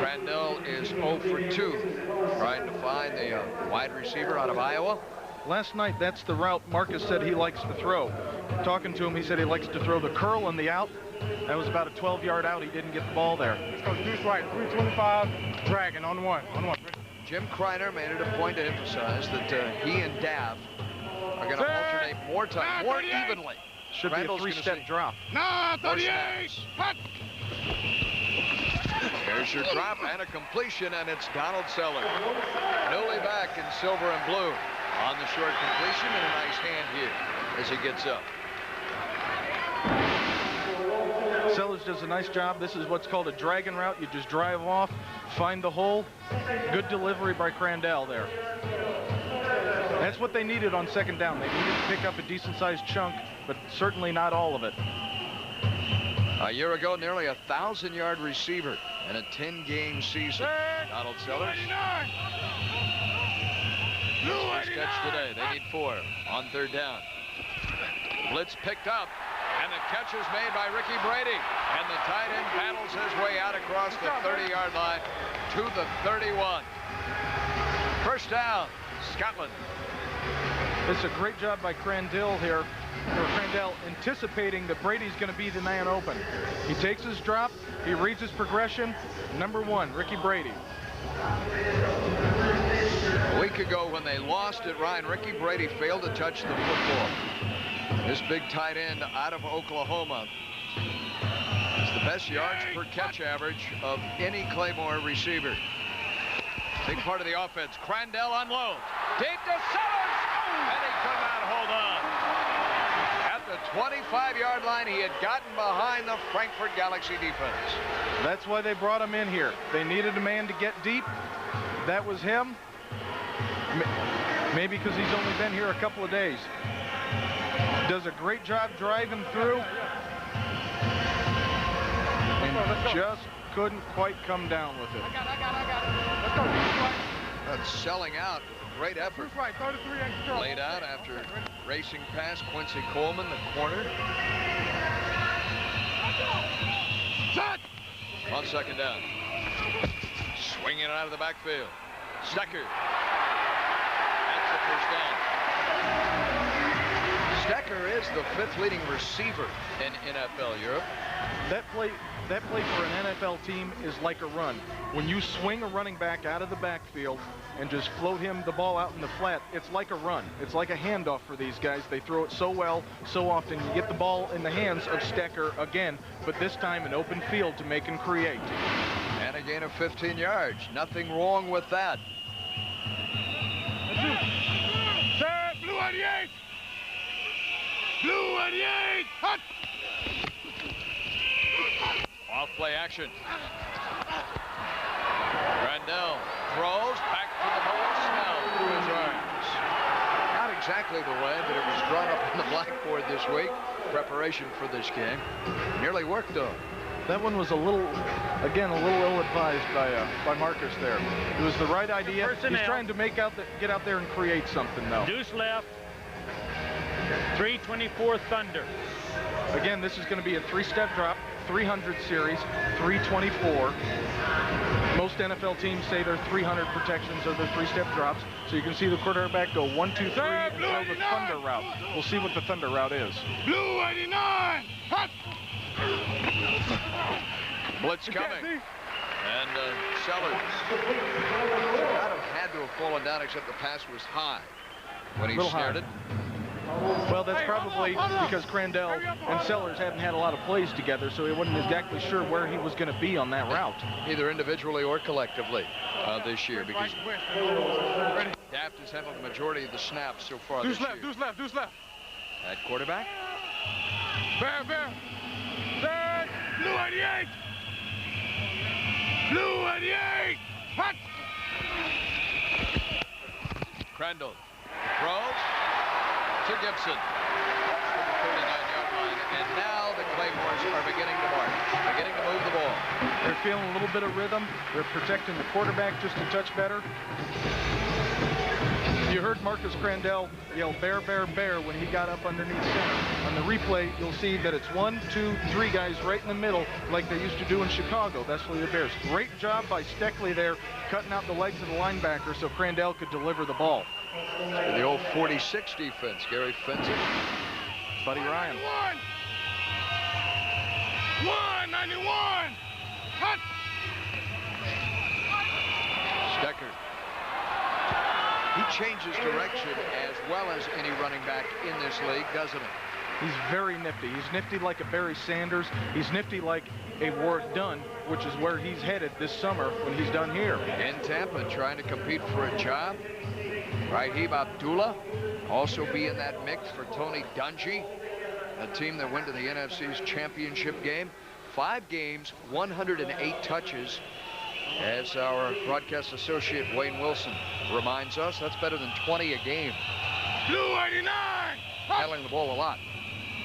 Crandell is 0 for 2, trying to find a wide receiver out of Iowa. Last night, that's the route Marcus said he likes to throw. Talking to him, he said he likes to throw the curl and the out. That was about a 12-yard out. He didn't get the ball there. Let's go deuce right, 325, dragging on one. Jim Kreiner made it a point to emphasize that he and Dav are going to alternate more time, more evenly. Should be a 3-step drop. No, 38! Hut! There's your drop and a completion, and it's Donald Sellers. Newly back in silver and blue on the short completion, and a nice hand here as he gets up. Sellers does a nice job. This is what's called a dragon route. You just drive off, find the hole. Good delivery by Crandell there. That's what they needed on second down. They needed to pick up a decent-sized chunk, but certainly not all of it. A year ago, nearly a 1,000-yard receiver in a 10-game season. Donald Sellers. First catch today. They need 4 on third down. Blitz picked up, and the catch is made by Ricky Brady. And the tight end battles his way out across the 30-yard line to the 31. First down, Scotland. It's a great job by Crandell here. Crandell anticipating that Brady's going to be the man open. He takes his drop. He reads his progression. Number 1, Ricky Brady. A week ago when they lost at Ryan, Ricky Brady failed to touch the football. This big tight end out of Oklahoma is the best yards per catch average of any Claymore receiver. Big part of the offense. Crandell unloads. Deep to Sellers. And he could not hold on. At the 25-yard line, he had gotten behind the Frankfurt Galaxy defense. That's why they brought him in here. They needed a man to get deep. That was him. Maybe because he's only been here a couple of days. Does a great job driving through. And just couldn't quite come down with it. Let's go. That's selling out. Great effort. Right, 33 extra. Laid out after racing past Quincy Coleman, the corner. Shot! On second down. Swinging it out of the backfield. Stecker. That's the first down. Stecker is the 5th leading receiver in NFL Europe. That play for an NFL team is like a run. When you swing a running back out of the backfield and just float him the ball out in the flat, it's like a run. It's like a handoff for these guys. They throw it so well, so often. You get the ball in the hands of Stecker again, but this time an open field to make and create. And a gain of 15 yards. Nothing wrong with that. Set, blue 88! Blue 88! Hut! Off play action. Crandell throws back to the ball. Snell through his arms. Not exactly the way that it was drawn up on the blackboard this week. Preparation for this game. Nearly worked though. That one was a little ill-advised by Marcus there. It was the right idea. Personnel. He's trying to get out there and create something though. Deuce left. 324 Thunder. Again, this is going to be a 3-step drop, 300 series, 324. Most NFL teams say their 300 protections are their 3-step drops. So you can see the quarterback go 1, 2, 3, and throw the thunder route. We'll see what the thunder route is. Blue 89! Hot! Blitz coming. And Sellers should not have had to have fallen down, except the pass was high when he snared it. Well, that's probably because Crandell and Sellers haven't had a lot of plays together, so he wasn't exactly sure where he was going to be on that route. Either individually or collectively this year, because Daft has handled the majority of the snaps so far this year. Deuce left. At quarterback. Bear. Blue 88! Blue 88! Hot! Crandall throws to Gibson to the 39-yard line, and now the Claymores are beginning to march, beginning to move the ball. They're feeling a little bit of rhythm. They're protecting the quarterback just a touch better. You heard Marcus Crandell yell bear, bear, bear when he got up underneath center. On the replay, you'll see that it's 1, 2, 3 guys right in the middle like they used to do in Chicago. That's for the Bears. Great job by Steckley there, cutting out the legs of the linebacker so Crandell could deliver the ball. The old 46 defense, Gary Fenton. Buddy Ryan. 191! Hot! Stecker. He changes direction as well as any running back in this league, doesn't he? He's very nifty. He's nifty like a Barry Sanders. He's nifty like a Warwick Dunn, which is where he's headed this summer when he's done here. In Tampa, trying to compete for a job. Raheem Abdullah also be in that mix for Tony Dungy, a team that went to the NFC's championship game. 5 games, 108 touches. As our broadcast associate Wayne Wilson reminds us, that's better than 20 a game. Blue 89! Handling the ball a lot.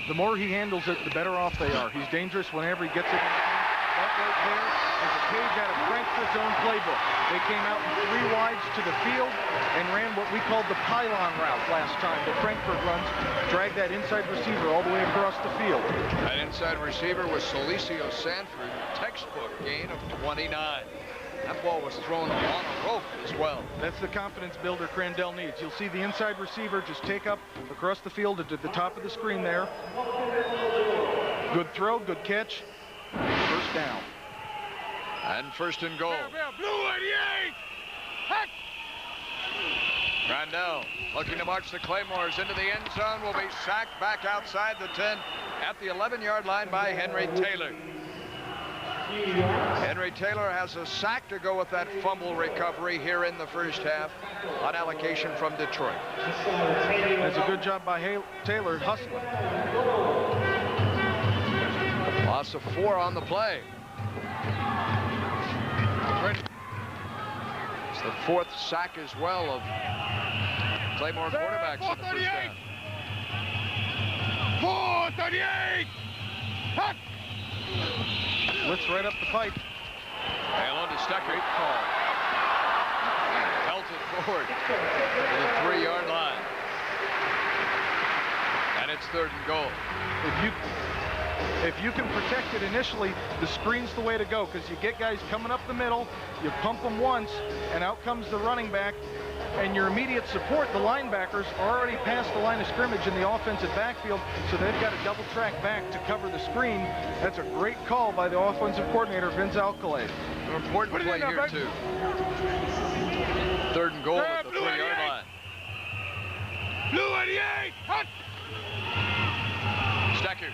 The more he handles it, the better off they are. He's dangerous whenever he gets it in the game. That right there is a page out of Frankfurt's own playbook. They came out in 3 wides to the field and ran what we called the pylon route last time that Frankfurt runs. Drag that inside receiver all the way across the field. That inside receiver was Solicio Sanford, textbook gain of 29. That ball was thrown on a rope as well. That's the confidence builder Crandell needs. You'll see the inside receiver just take up across the field at the top of the screen there. Good throw, good catch. First down. And first and goal. Blue 88! Hot! Crandell looking to march the Claymores into the end zone, will be sacked back outside the 10 at the 11-yard line by Henry Taylor. Henry Taylor has a sack to go with that fumble recovery here in the first half on allocation from Detroit. That's a good job by Taylor hustling. Loss of 4 on the play. It's the 4th sack as well of Claymore quarterbacks in the first half. 438! Hot! Blitz right up the pipe. Hang on to Stecker. Great call. Pelted forward to the 3-yard line. And it's 3rd and goal. If you can protect it initially, the screen's the way to go, because you get guys coming up the middle, you pump them once, and out comes the running back, and your immediate support, the linebackers, are already past the line of scrimmage in the offensive backfield, so they've got to double track back to cover the screen. That's a great call by the offensive coordinator, Vince Alcalay. An important play here, too. 3rd and goal at the 3-yard line. Blue 88! Hot! Stecker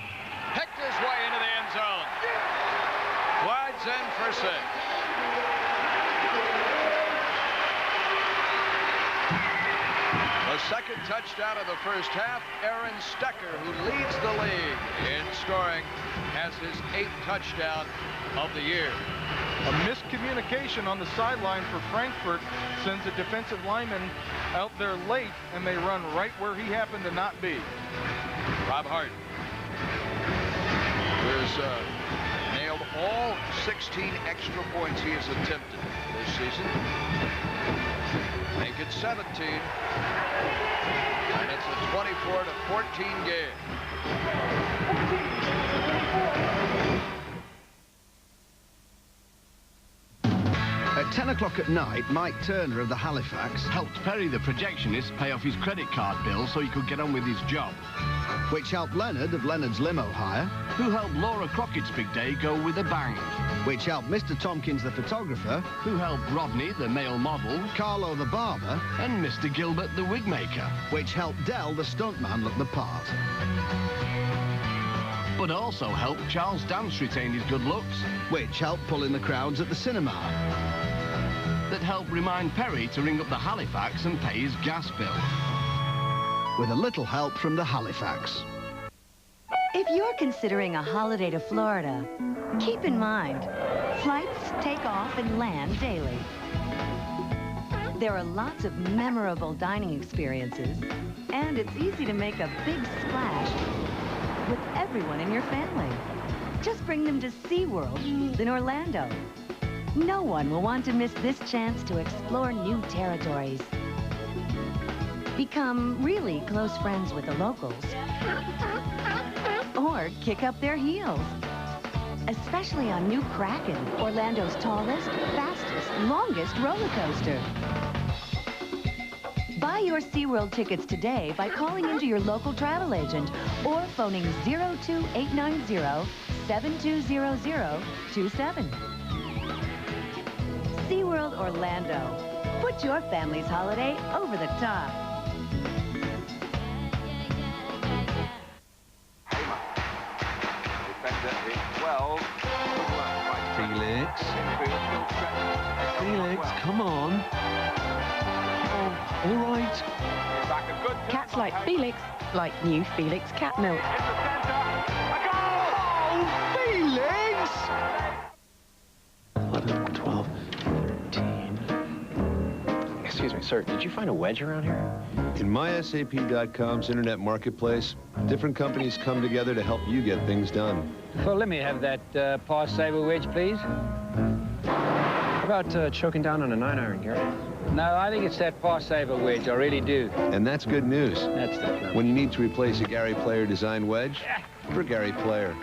picked his way into the end zone. Glides in for 6. The second touchdown of the first half, Aaron Stecker, who leads the league in scoring, has his 8th touchdown of the year. A miscommunication on the sideline for Frankfurt sends a defensive lineman out there late, and they run right where he happened to not be. Rob Hart has nailed all 16 extra points he has attempted this season. Make it 17. And it's a 24-14 game. 10 o'clock at night, Mike Turner of the Halifax helped Perry, the projectionist, pay off his credit card bill so he could get on with his job. Which helped Leonard of Leonard's Limo Hire, who helped Laura Crockett's big day go with a bang. Which helped Mr. Tompkins, the photographer, who helped Rodney, the male model, Carlo, the barber, and Mr. Gilbert, the wig maker. Which helped Dell, the stuntman, look the part. But also helped Charles Dance retain his good looks. Which helped pull in the crowds at the cinema. That helped remind Perry to ring up the Halifax and pay his gas bill. With a little help from the Halifax. If you're considering a holiday to Florida, keep in mind, flights take off and land daily. There are lots of memorable dining experiences, and it's easy to make a big splash with everyone in your family. Just bring them to SeaWorld in Orlando. No one will want to miss this chance to explore new territories. Become really close friends with the locals. Or kick up their heels. Especially on New Kraken, Orlando's tallest, fastest, longest roller coaster. Buy your SeaWorld tickets today by calling into your local travel agent or phoning 02890-720027. SeaWorld Orlando. Put your family's holiday over the top. Felix, come on. Oh, all right. Cats like Felix, like new Felix cat milk. Oh, Felix! 11, 12, 13. Excuse me, sir, did you find a wedge around here? In MySAP.com's internet marketplace, different companies come together to help you get things done. Well, let me have that pass saver wedge, please. How about choking down on a 9-iron, Gary? No, I think it's that pass saver wedge. I really do. And that's good news. That's the problem. When you need to replace a Gary Player design wedge, for Gary Player.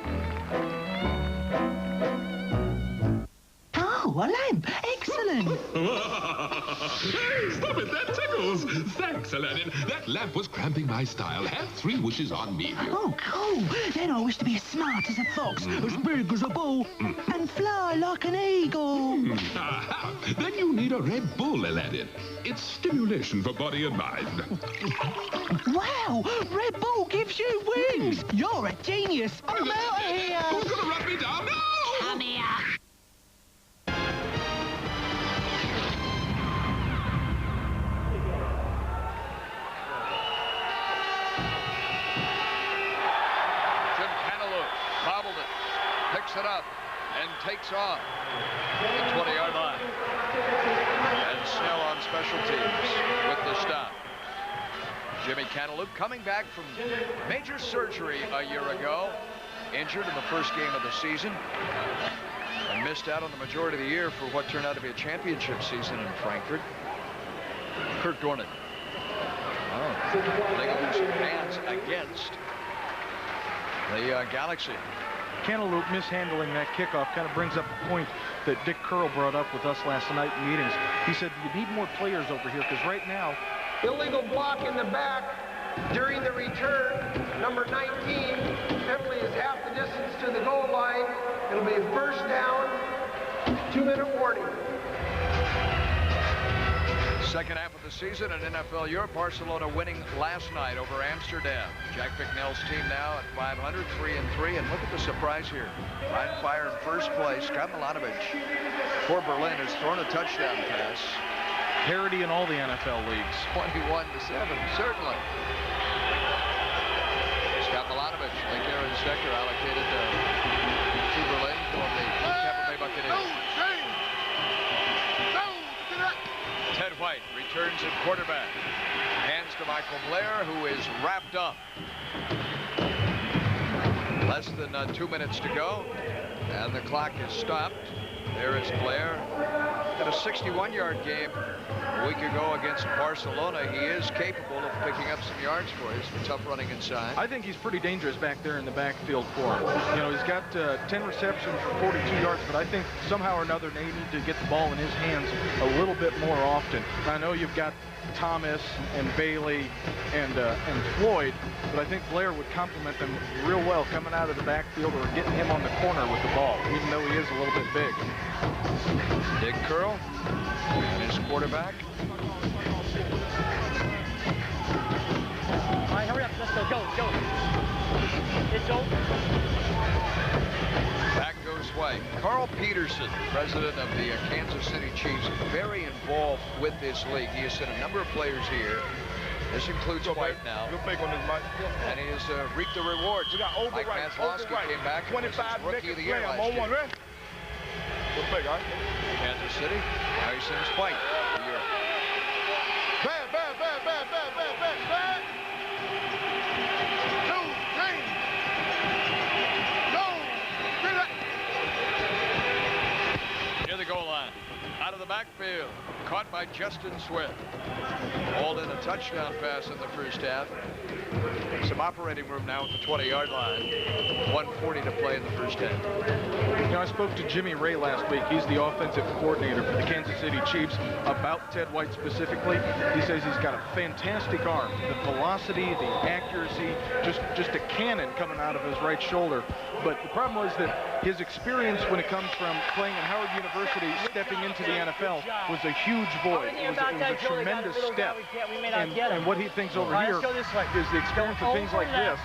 Oh, a lamp. Excellent. Hey, stop it. That tickles. Thanks, Aladdin. That lamp was cramping my style. Have 3 wishes on me. Oh, cool. Then I wish to be as smart as a fox, as big as a bull, and fly like an eagle. Aha. Then you need a Red Bull, Aladdin. It's stimulation for body and mind. Wow, Red Bull gives you wings. You're a genius. I'm out of here. Who's going to run me down? No! Come here. Picks it up and takes off the 20-yard line. And Snell on special teams with the stop. Jimmy Cantaloupe coming back from major surgery a year ago, injured in the first game of the season, and missed out on the majority of the year for what turned out to be a championship season in Frankfurt. Kurt Dornan. Oh, they got some hands against the Galaxy. Cantaloupe mishandling that kickoff kind of brings up a point that Dick Curl brought up with us last night in meetings. He said, you need more players over here, because right now... Illegal block in the back during the return. Number 19, penalty is half the distance to the goal line. It'll be a first down, 2-minute warning. Second half of the season in NFL Europe, Barcelona winning last night over Amsterdam. Jack Bicknell's team now at 500, 3-3, and look at the surprise here. Ryan Fire in first place. Scott Milanovic for Berlin has thrown a touchdown pass. Parity in all the NFL leagues. 21-7, certainly. Scott Milanovic, like Aaron Stecker, allocated to Berlin for the Tampa Bay Buccaneers. Ted White returns at quarterback. Hands to Michael Blair, who is wrapped up. Less than 2 minutes to go, and the clock is stopped. There is Blair. Had a 61-yard game a week ago against Barcelona. He is capable of picking up some yards for us for tough running inside. I think he's pretty dangerous back there in the backfield for him. You know, he's got 10 receptions for 42 yards, but I think somehow or another they need to get the ball in his hands a little bit more often. I know you've got Thomas and Bailey and Floyd, but I think Blair would complement them real well coming out of the backfield or getting him on the corner with the ball, even though he is a little bit big. Big curl and his quarterback. All right, hurry up. Let's go. Go. It's over. Back goes White. Carl Peterson, president of the Kansas City Chiefs, very involved with this league. He has sent a number of players here. This includes White now. Good pick on this, Mike. And he has reaped the rewards. We got over Mike right, Maslowski came back and was his rookie of the year last year. Good pick, all right? Kansas City. Now he sends White to Europe. Bad. Near the goal line. Out of the backfield. Caught by Justin Swift. Hauled in a touchdown pass in the first half. Some operating room now at the 20-yard line. 1:40 to play in the first half. You know, I spoke to Jimmy Ray last week. He's the offensive coordinator for the Kansas City Chiefs about Ted White specifically. He says he's got a fantastic arm. The velocity, the accuracy, just a cannon coming out of his right shoulder. But the problem was that his experience when it comes from playing at Howard University, stepping into the NFL, was a huge void. It was a tremendous step. And what he thinks over here is the experience of things like this.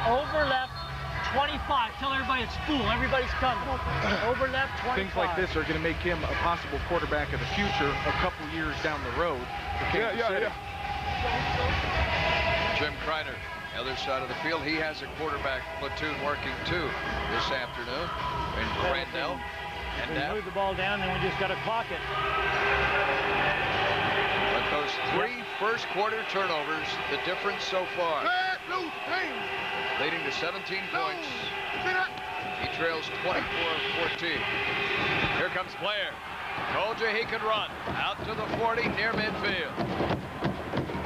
Over left, 25. Tell everybody it's full. Everybody's coming. Over left, 25. Things like this are going to make him a possible quarterback of the future a couple years down the road for Kansas City. Jim Kreiner, other side of the field. He has a quarterback platoon working too this afternoon. And Crandell. And we move the ball down, and we just got to clock it. But those three first quarter turnovers, the difference so far. Leading to 17 points. He trails 24-14. Here comes Blair. Told you he could run. Out to the 40 near midfield.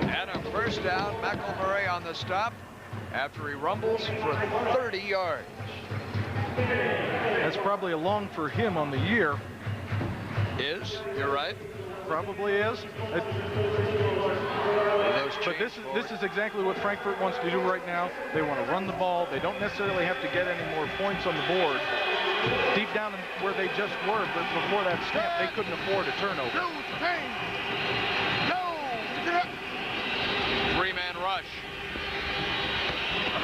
And a first down. McElmurray on the stop after he rumbles for 30 yards. That's probably a long for him on the year. You're right. Probably is. But this is exactly what Frankfurt wants to do right now. They want to run the ball. They don't necessarily have to get any more points on the board. Deep down where they just were, but before that snap, they couldn't afford a turnover. Three-man rush.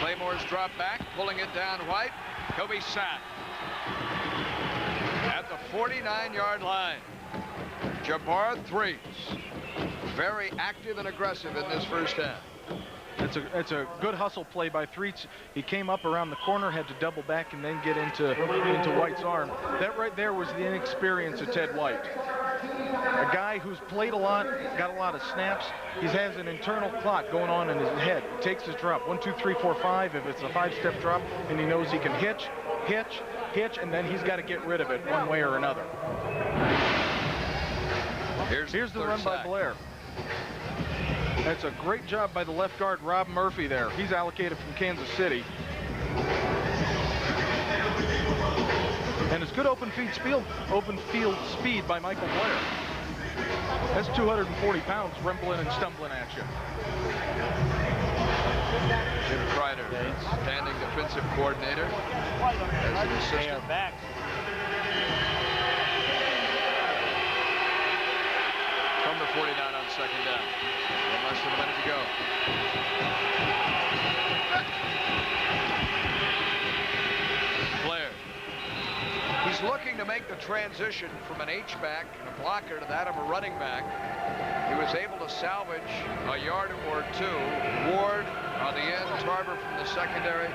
Claymores drop back, pulling it down White. He'll be sacked at the 49-yard line. Jabbar threes. Very active and aggressive in this first half. It's a good hustle play by Threets. He came up around the corner, had to double back and then get into White's arm. That right there was the inexperience of Ted White. A guy who's played a lot, got a lot of snaps. He has an internal clock going on in his head. He takes his drop, 1, 2, 3, 4, 5. If it's a 5-step drop, and he knows he can hitch, and then he's got to get rid of it one way or another. Here's the run by Blair. That's a great job by the left guard, Rob Murphy there. He's allocated from Kansas City. And it's good open field speed by Michael Blair. That's 240 pounds rumbling and stumbling at you. Jim Kreiner, standing defensive coordinator, as an assistant. Back. From the 49 on second down. Less than a minute to go. Blair. He's looking to make the transition from an H-back and a blocker to that of a running back. He was able to salvage a yard or two. Ward on the end, Tarver from the secondary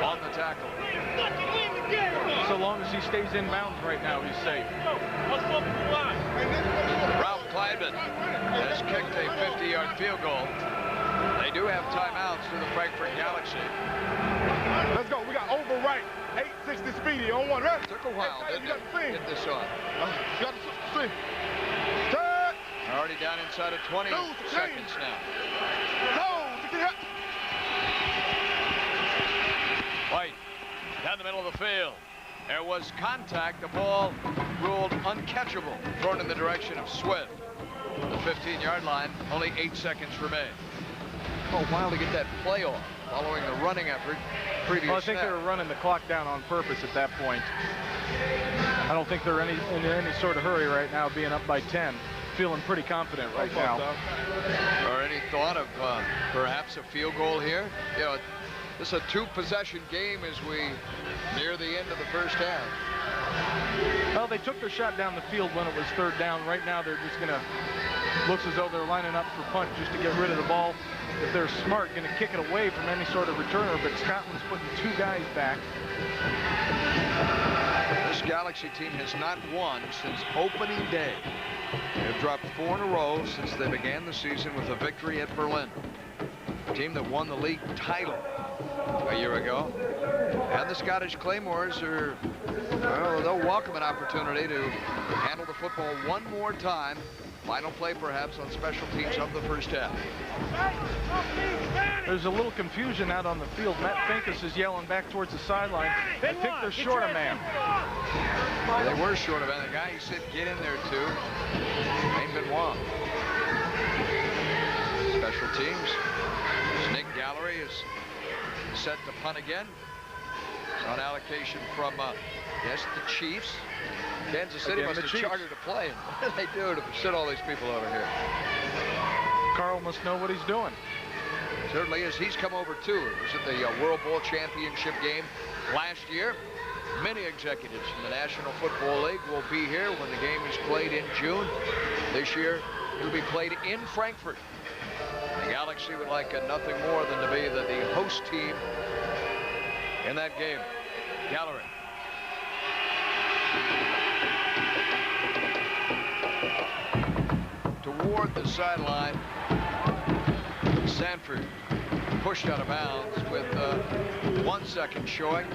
on the tackle. So long as he stays in bounds right now, he's safe. Ralph Kleinman has kicked a 50-yard field goal. They do have timeouts for the Frankfurt Galaxy. Let's go. We got over right. 860 speedy on one. Right? Took a while, didn't it? Get this on. You got to see. Already down inside of 20 seconds now. White down the middle of the field. There was contact. The ball ruled uncatchable. Thrown in the direction of Swift. The 15-yard line. Only 8 seconds remain. A while to get that play off following the running effort. Previous I think they were running the clock down on purpose at that point. I don't think they're in any sort of hurry right now, being up by 10. Feeling pretty confident right now. Or any thought of perhaps a field goal here? You know, this is a 2-possession game as we near the end of the first half. Well, they took their shot down the field when it was 3rd down. Right now, they're just going to, looks as though they're lining up for punt just to get rid of the ball. If they're smart, going to kick it away from any sort of returner, but Scotland's putting 2 guys back. This Galaxy team has not won since opening day. They've dropped 4 in a row since they began the season with a victory at Berlin. A team that won the league title a year ago. And the Scottish Claymores are, well, they'll welcome an opportunity to handle the football one more time. Final play, perhaps, on special teams of the first half. There's a little confusion out on the field. Matt Finkus is yelling back towards the sideline. I think they're short a man. Yeah, they were short a man. The guy he said get in there too. Ain't been Wong. Special teams. Nick Gallery is set to punt again. It's on allocation from, yes, the Chiefs. Kansas City must have chartered a plane. What do they do to sit all these people over here? Carl must know what he's doing. Certainly is. He's come over too. It was at the World Bowl Championship game last year. Many executives from the National Football League will be here when the game is played in June. This year, it will be played in Frankfurt. The Galaxy would like nothing more than to be the host team in that game. Gallery. Toward the sideline, Sanford pushed out of bounds with 1 second showing,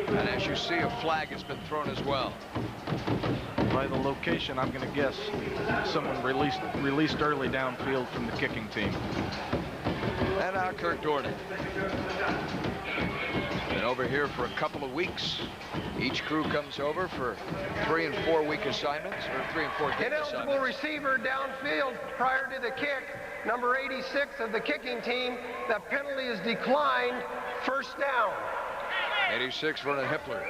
and as you see, a flag has been thrown as well. By the location, I'm going to guess someone released early downfield from the kicking team. And now Kirk Dornan. Been over here for a couple of weeks. Each crew comes over for 3- and 4-week assignments, or 3- and 4-game assignments. Ineligible receiver downfield prior to the kick. Number 86 of the kicking team. The penalty is declined. First down. 86, Vernon Hippler.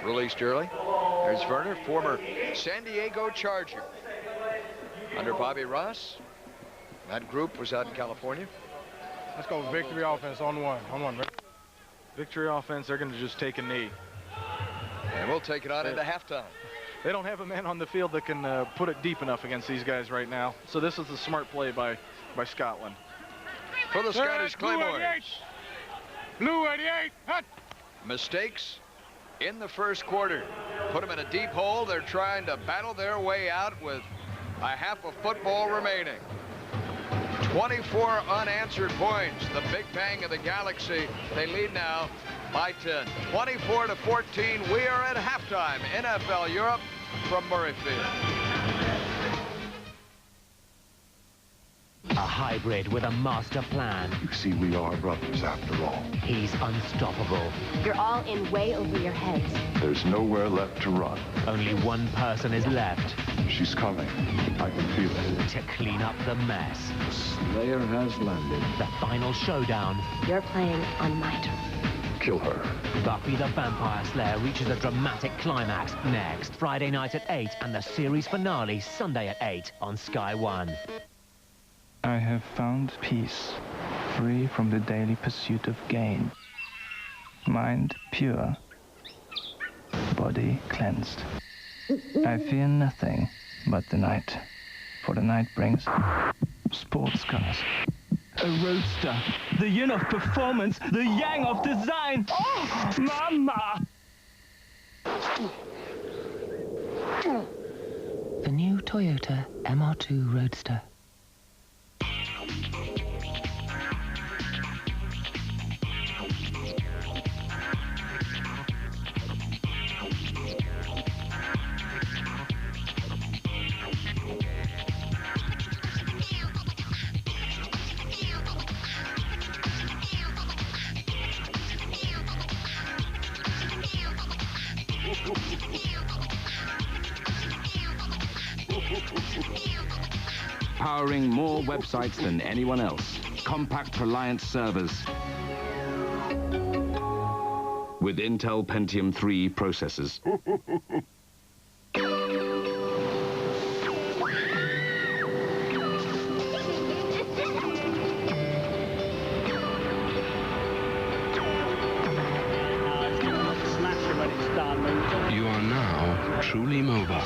Released early. There's Werner, former San Diego Charger. Under Bobby Ross. That group was out in California. Let's go victory offense on one. Victory offense, they're going to just take a knee. And we'll take it on into halftime. They don't have a man on the field that can put it deep enough against these guys right now. So this is a smart play by Scotland. For the Scottish Claymores. Blue 88, hut. Mistakes in the first quarter. Put them in a deep hole. They're trying to battle their way out with a half of football remaining. 24 unanswered points. The big bang of the Galaxy. They lead now by 10. 24-14. We are at halftime. NFL Europe from Murrayfield. A hybrid with a master plan. You see, we are brothers after all. He's unstoppable. You're all in way over your heads. There's nowhere left to run. Only one person is left. She's coming. I can feel it. To clean up the mess. The Slayer has landed. The final showdown. You're playing on my turf. Kill her. Buffy the Vampire Slayer reaches a dramatic climax next Friday night at 8 and the series finale Sunday at 8 on Sky 1. I have found peace, free from the daily pursuit of gain. Mind pure, body cleansed. I fear nothing but the night, for the night brings sports cars. A roadster, the yin of performance, the yang of design. Oh, mama! The new Toyota MR2 Roadster. Powering more websites than anyone else. Compact Reliant servers. With Intel Pentium 3 processors. You are now truly mobile.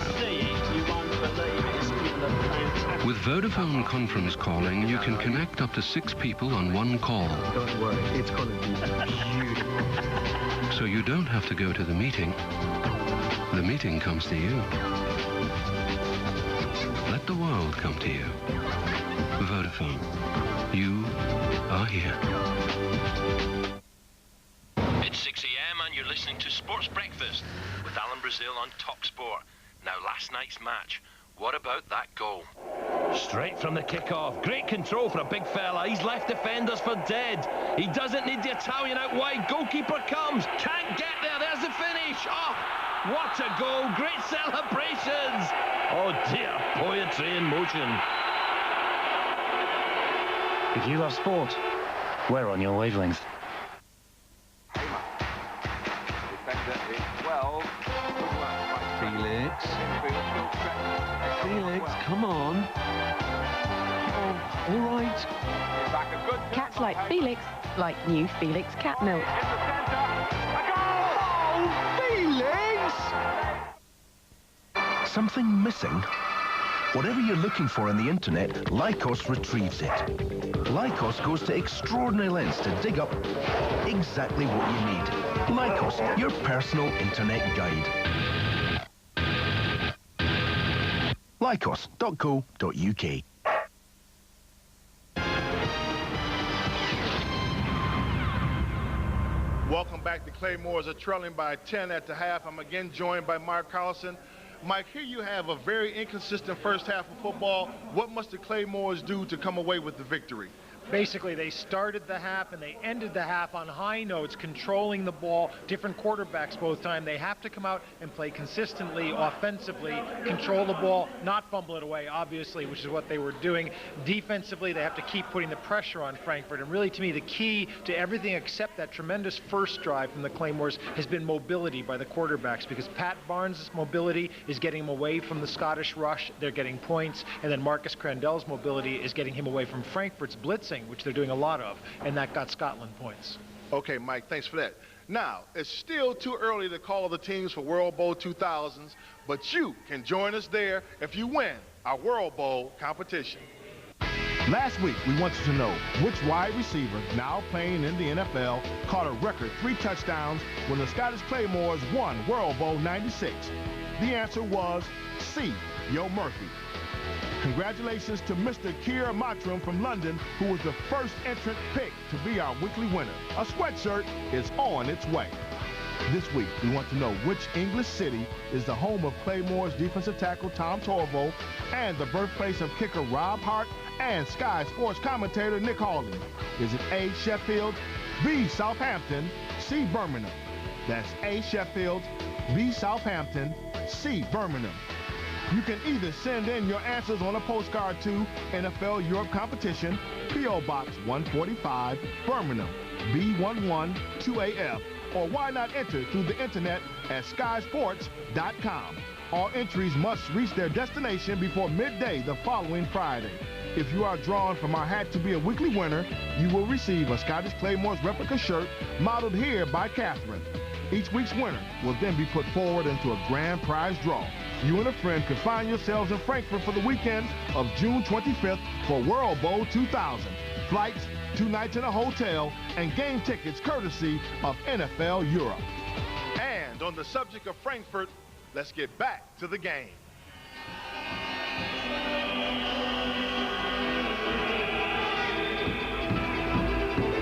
With Vodafone conference calling, you can connect up to 6 people on one call. Don't worry, it's going to be beautiful. So you don't have to go to the meeting. The meeting comes to you. Let the world come to you. Vodafone. You are here. It's 6 a.m. and you're listening to Sports Breakfast with Alan Brazil on TalkSport. Now, last night's match, what about that goal? Straight from the kick-off. Great control for a big fella. He's left defenders for dead. He doesn't need the Italian out wide. Goalkeeper comes. Can't get there. There's the finish. Oh, what a goal. Great celebrations. Oh, dear. Poetry in motion. If you love sport, we're on your wavelength. Felix. Felix, come on. Oh, all right. Cats like Felix like new Felix cat milk. Felix! Something missing? Whatever you're looking for on the internet, Lycos retrieves it. Lycos goes to extraordinary lengths to dig up exactly what you need. Lycos, your personal internet guide. Lycos.co.uk. Welcome back. The Claymores are trailing by 10 at the half. I'm again joined by Mark Collison. Mike, here you have a very inconsistent first half of football. What must the Claymores do to come away with the victory? Basically, they started the half and they ended the half on high notes, controlling the ball, different quarterbacks both times. They have to come out and play consistently, offensively, control the ball, not fumble it away, obviously, which is what they were doing. Defensively, they have to keep putting the pressure on Frankfurt. And really, to me, the key to everything except that tremendous first drive from the Claymores has been mobility by the quarterbacks, because Pat Barnes' mobility is getting him away from the Scottish rush. They're getting points. And then Marcus Crandell's mobility is getting him away from Frankfurt's blitzing, which they're doing a lot of, and that got Scotland points. Okay, Mike, thanks for that. Now, it's still too early to call the teams for World Bowl 2000s, but you can join us there if you win our World Bowl competition. Last week, we wanted to know which wide receiver, now playing in the NFL, caught a record 3 touchdowns when the Scottish Claymores won World Bowl 96. The answer was C, Yo Murphy. Congratulations to Mr. Keir Mottram from London, who was the first entrant picked to be our weekly winner. A sweatshirt is on its way. This week, we want to know which English city is the home of Claymore's defensive tackle Tom Torvo and the birthplace of kicker Rob Hart and Sky Sports commentator Nick Hawley. Is it A, Sheffield, B, Southampton, C, Birmingham? That's A, Sheffield, B, Southampton, C, Birmingham. You can either send in your answers on a postcard to NFL Europe Competition, P.O. Box 145, Birmingham, B112AF, or why not enter through the internet at skysports.com. All entries must reach their destination before midday the following Friday. If you are drawn from our hat to be a weekly winner, you will receive a Scottish Claymores replica shirt modeled here by Catherine. Each week's winner will then be put forward into a grand prize draw. You and a friend can find yourselves in Frankfurt for the weekend of June 25th for World Bowl 2000. Flights, 2 nights in a hotel, and game tickets courtesy of NFL Europe. And on the subject of Frankfurt, let's get back to the game.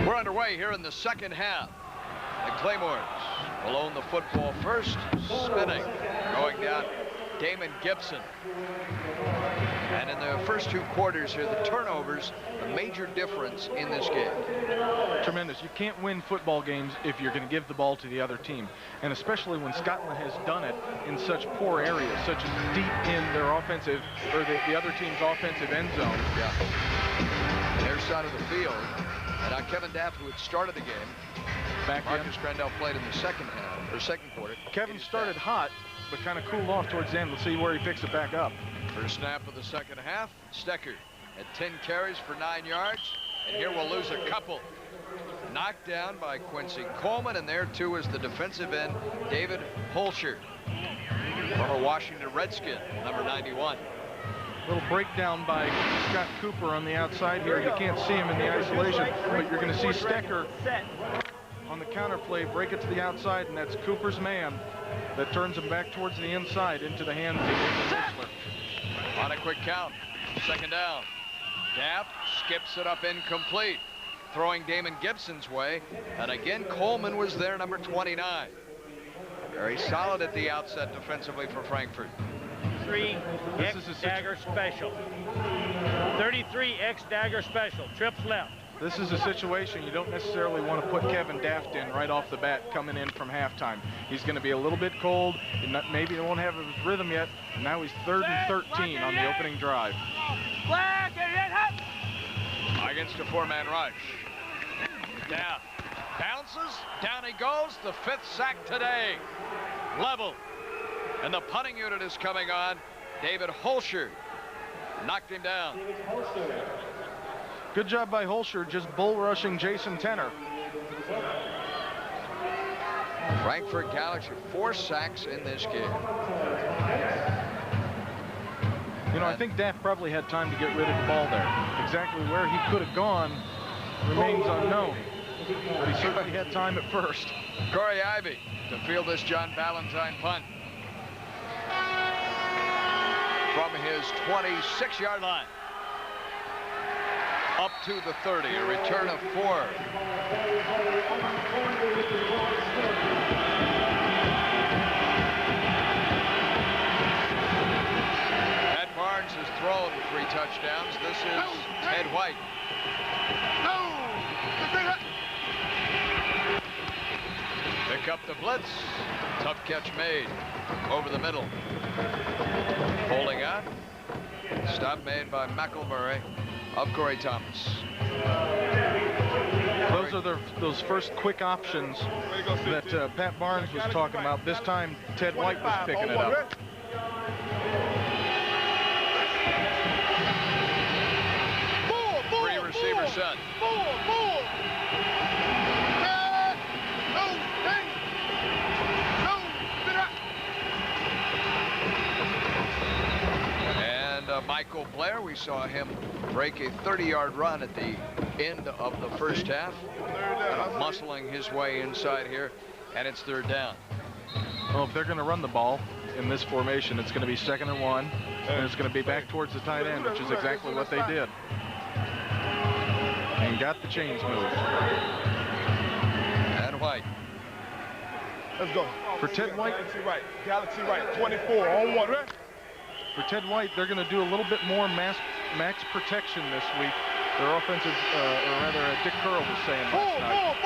We're underway here in the second half. The Claymores will own the football first, spinning, going down Damon Gibson. And in the first 2 quarters here, the turnovers, a major difference in this game. Tremendous. You can't win football games if you're going to give the ball to the other team. And especially when Scotland has done it in such poor areas, such as deep in their offensive, or the other team's offensive end zone. Yeah. Their side of the field. And now Kevin Daft, who had started the game, Marcus Grandel played in the second quarter. Kevin started hot, but kind of cooled off towards the end. Let's see where he picks it back up. First snap of the second half, Stecker at 10 carries for 9 yards. And here we'll lose a couple. Knocked down by Quincy Coleman, and there too is the defensive end, David Holscher, former Washington Redskin, number 91. Little breakdown by Scott Cooper on the outside here. You can't see him in the isolation, but you're going to see Stecker on the counter play break it to the outside, and that's Cooper's man that turns him back towards the inside into the hands of Whistler. On a quick count, second down. Daft skips it up incomplete, throwing Damon Gibson's way, and again Coleman was there, number 29. Very solid at the outset defensively for Frankfurt. 33 X dagger special. 33 X dagger special. Trips left. This is a situation you don't necessarily want to put Kevin Daft in right off the bat coming in from halftime. He's going to be a little bit cold, and maybe he won't have his rhythm yet. And now he's 3rd and 13 on the opening drive. Against a 4-man rush. Daft bounces, down he goes, the 5th sack today. Level. And the punting unit is coming on. David Holscher knocked him down. Good job by Holscher, just bull rushing Jason Tenner. Frankfurt Galaxy 4 sacks in this game. You know, I think Daft probably had time to get rid of the ball there. Exactly where he could have gone remains unknown, but he certainly had time at first. Corey Ivy to field this John Valentine punt from his 26-yard line. Up to the 30, a return of 4. Pat Barnes has thrown 3 touchdowns. This is Ted White. Pick up the blitz. Tough catch made over the middle. Holding out. Stop made by McElmurray of Corey Thomas. Those are those first quick options that Pat Barnes was talking about. This time, Ted White was picking it up. Three receiver set. Michael Blair, we saw him break a 30-yard run at the end of the first half. Kind of muscling his way inside here, and it's 3rd down. Well, if they're going to run the ball in this formation, it's going to be 2nd and 1, and it's going to be back towards the tight end, which is exactly what they did. And got the chains moved. And White. Let's go. For Ted White. Galaxy right. 24 on 1. For Ted White, they're going to do a little bit more max protection this week. Their offensive, or rather, Dick Curl was saying last night.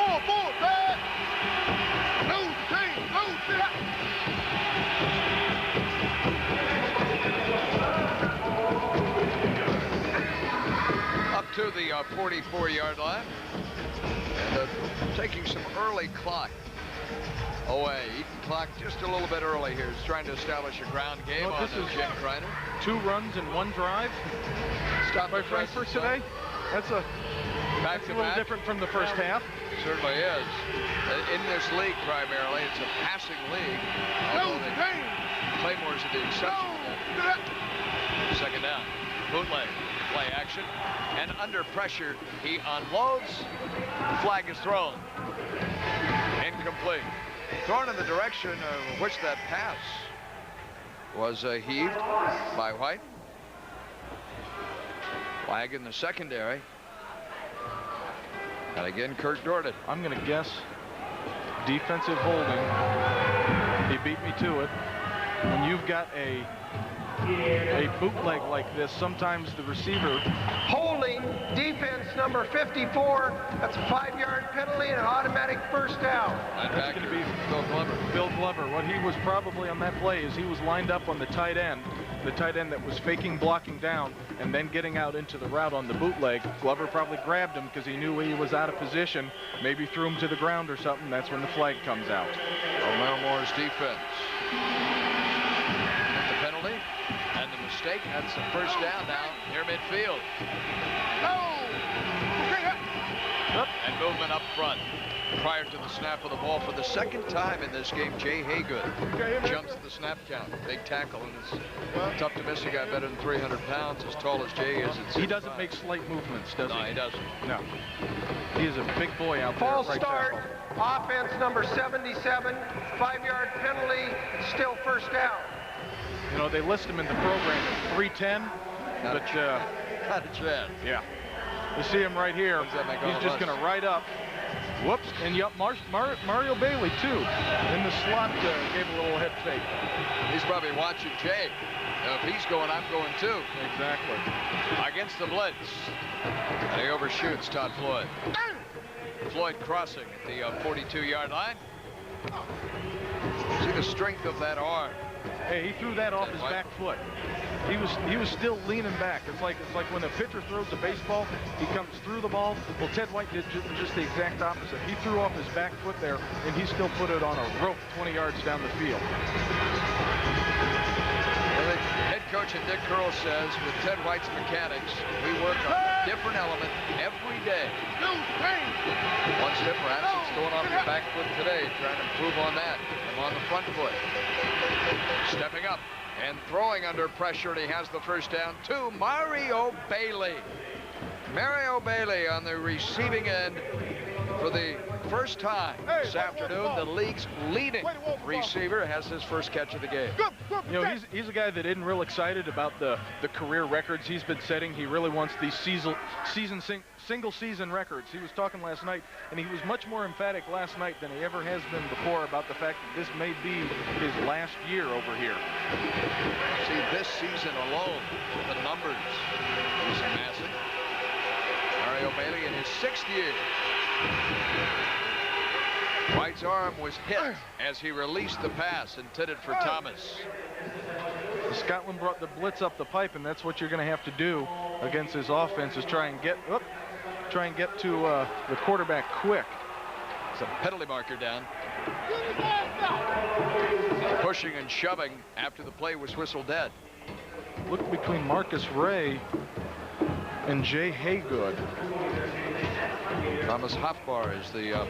Up to the 44-yard line. And taking some early clock away. Eaton clock just a little bit early here. He's trying to establish a ground game on Jim Kreiner. 2 runs in 1 drive. Stop by Frankfurt today. That's a little different from the first half. Certainly is. In this league, primarily, it's a passing league. Although the Claymores are the exception to that. 2nd down. Bootleg. Play action. And under pressure, he unloads. The flag is thrown. Incomplete. Thrown in the direction of which that pass was heaved by White. Flag in the secondary. And again, Kurt Dordet. I'm going to guess defensive holding. He beat me to it. when you've got a bootleg like this, sometimes the receiver... Holding defense number 54. That's a 5-yard penalty and an automatic first down. That's going to be Bill Glover. Bill Glover. What he was probably on that play is he was lined up on the tight end that was faking blocking down and then getting out into the route on the bootleg. Glover probably grabbed him because he knew he was out of position, maybe threw him to the ground or something. That's when the flag comes out. Moore's defense. The penalty and the mistake. That's the first down now near midfield. And movement up front. Prior to the snap of the ball for the second time in this game, Jay Haygood jumps the snap count. Big tackle, and it's tough to miss a guy better than 300 pounds, as tall as Jay is. He doesn't make slight movements, does he? No, he doesn't. No. He is a big boy out there. False start. Offense number 77. 5-yard penalty. It's still first down. You know, they list him in the program at 310. Not a chance. Yeah. You see him right here. He's just going to ride up. Whoops. And yep, Mario Bailey, too, in the slot, gave a little head fake. He's probably watching Jay. If he's going, I'm going too. Exactly. Against the blitz. And he overshoots Todd Floyd. Floyd crossing at the 42-yard line. See the strength of that arm. Hey, he threw that off his back foot. He was still leaning back. It's like when a pitcher throws a baseball, he comes through the ball. Well, Ted White did just the exact opposite. He threw off his back foot there, and he still put it on a rope 20 yards down the field. Well, the head coach at Dick Curl says, with Ted White's mechanics, we work on a different element every day. One step, perhaps it's going off the back foot today, trying to improve on that. I'm on the front foot. Stepping up and throwing under pressure, and he has the first down to Mario Bailey. Mario Bailey on the receiving end for the first time this afternoon. The league's leading receiver has his first catch of the game. You know, he's a guy that isn't real excited about the career records he's been setting. He really wants these single season records. He was talking last night, and he was much more emphatic last night than he ever has been before about the fact that this may be his last year over here. See, this season alone, the numbers is massive. Mario Bailey in his 6th year. White's arm was hit as he released the pass intended for Thomas. Scotland brought the blitz up the pipe, and that's what you're going to have to do against his offense, is try and get to the quarterback quick. It's a penalty marker down. Pushing and shoving after the play was whistled dead. Look between Marcus Ray and Jay Haygood. Thomas Hofbar is the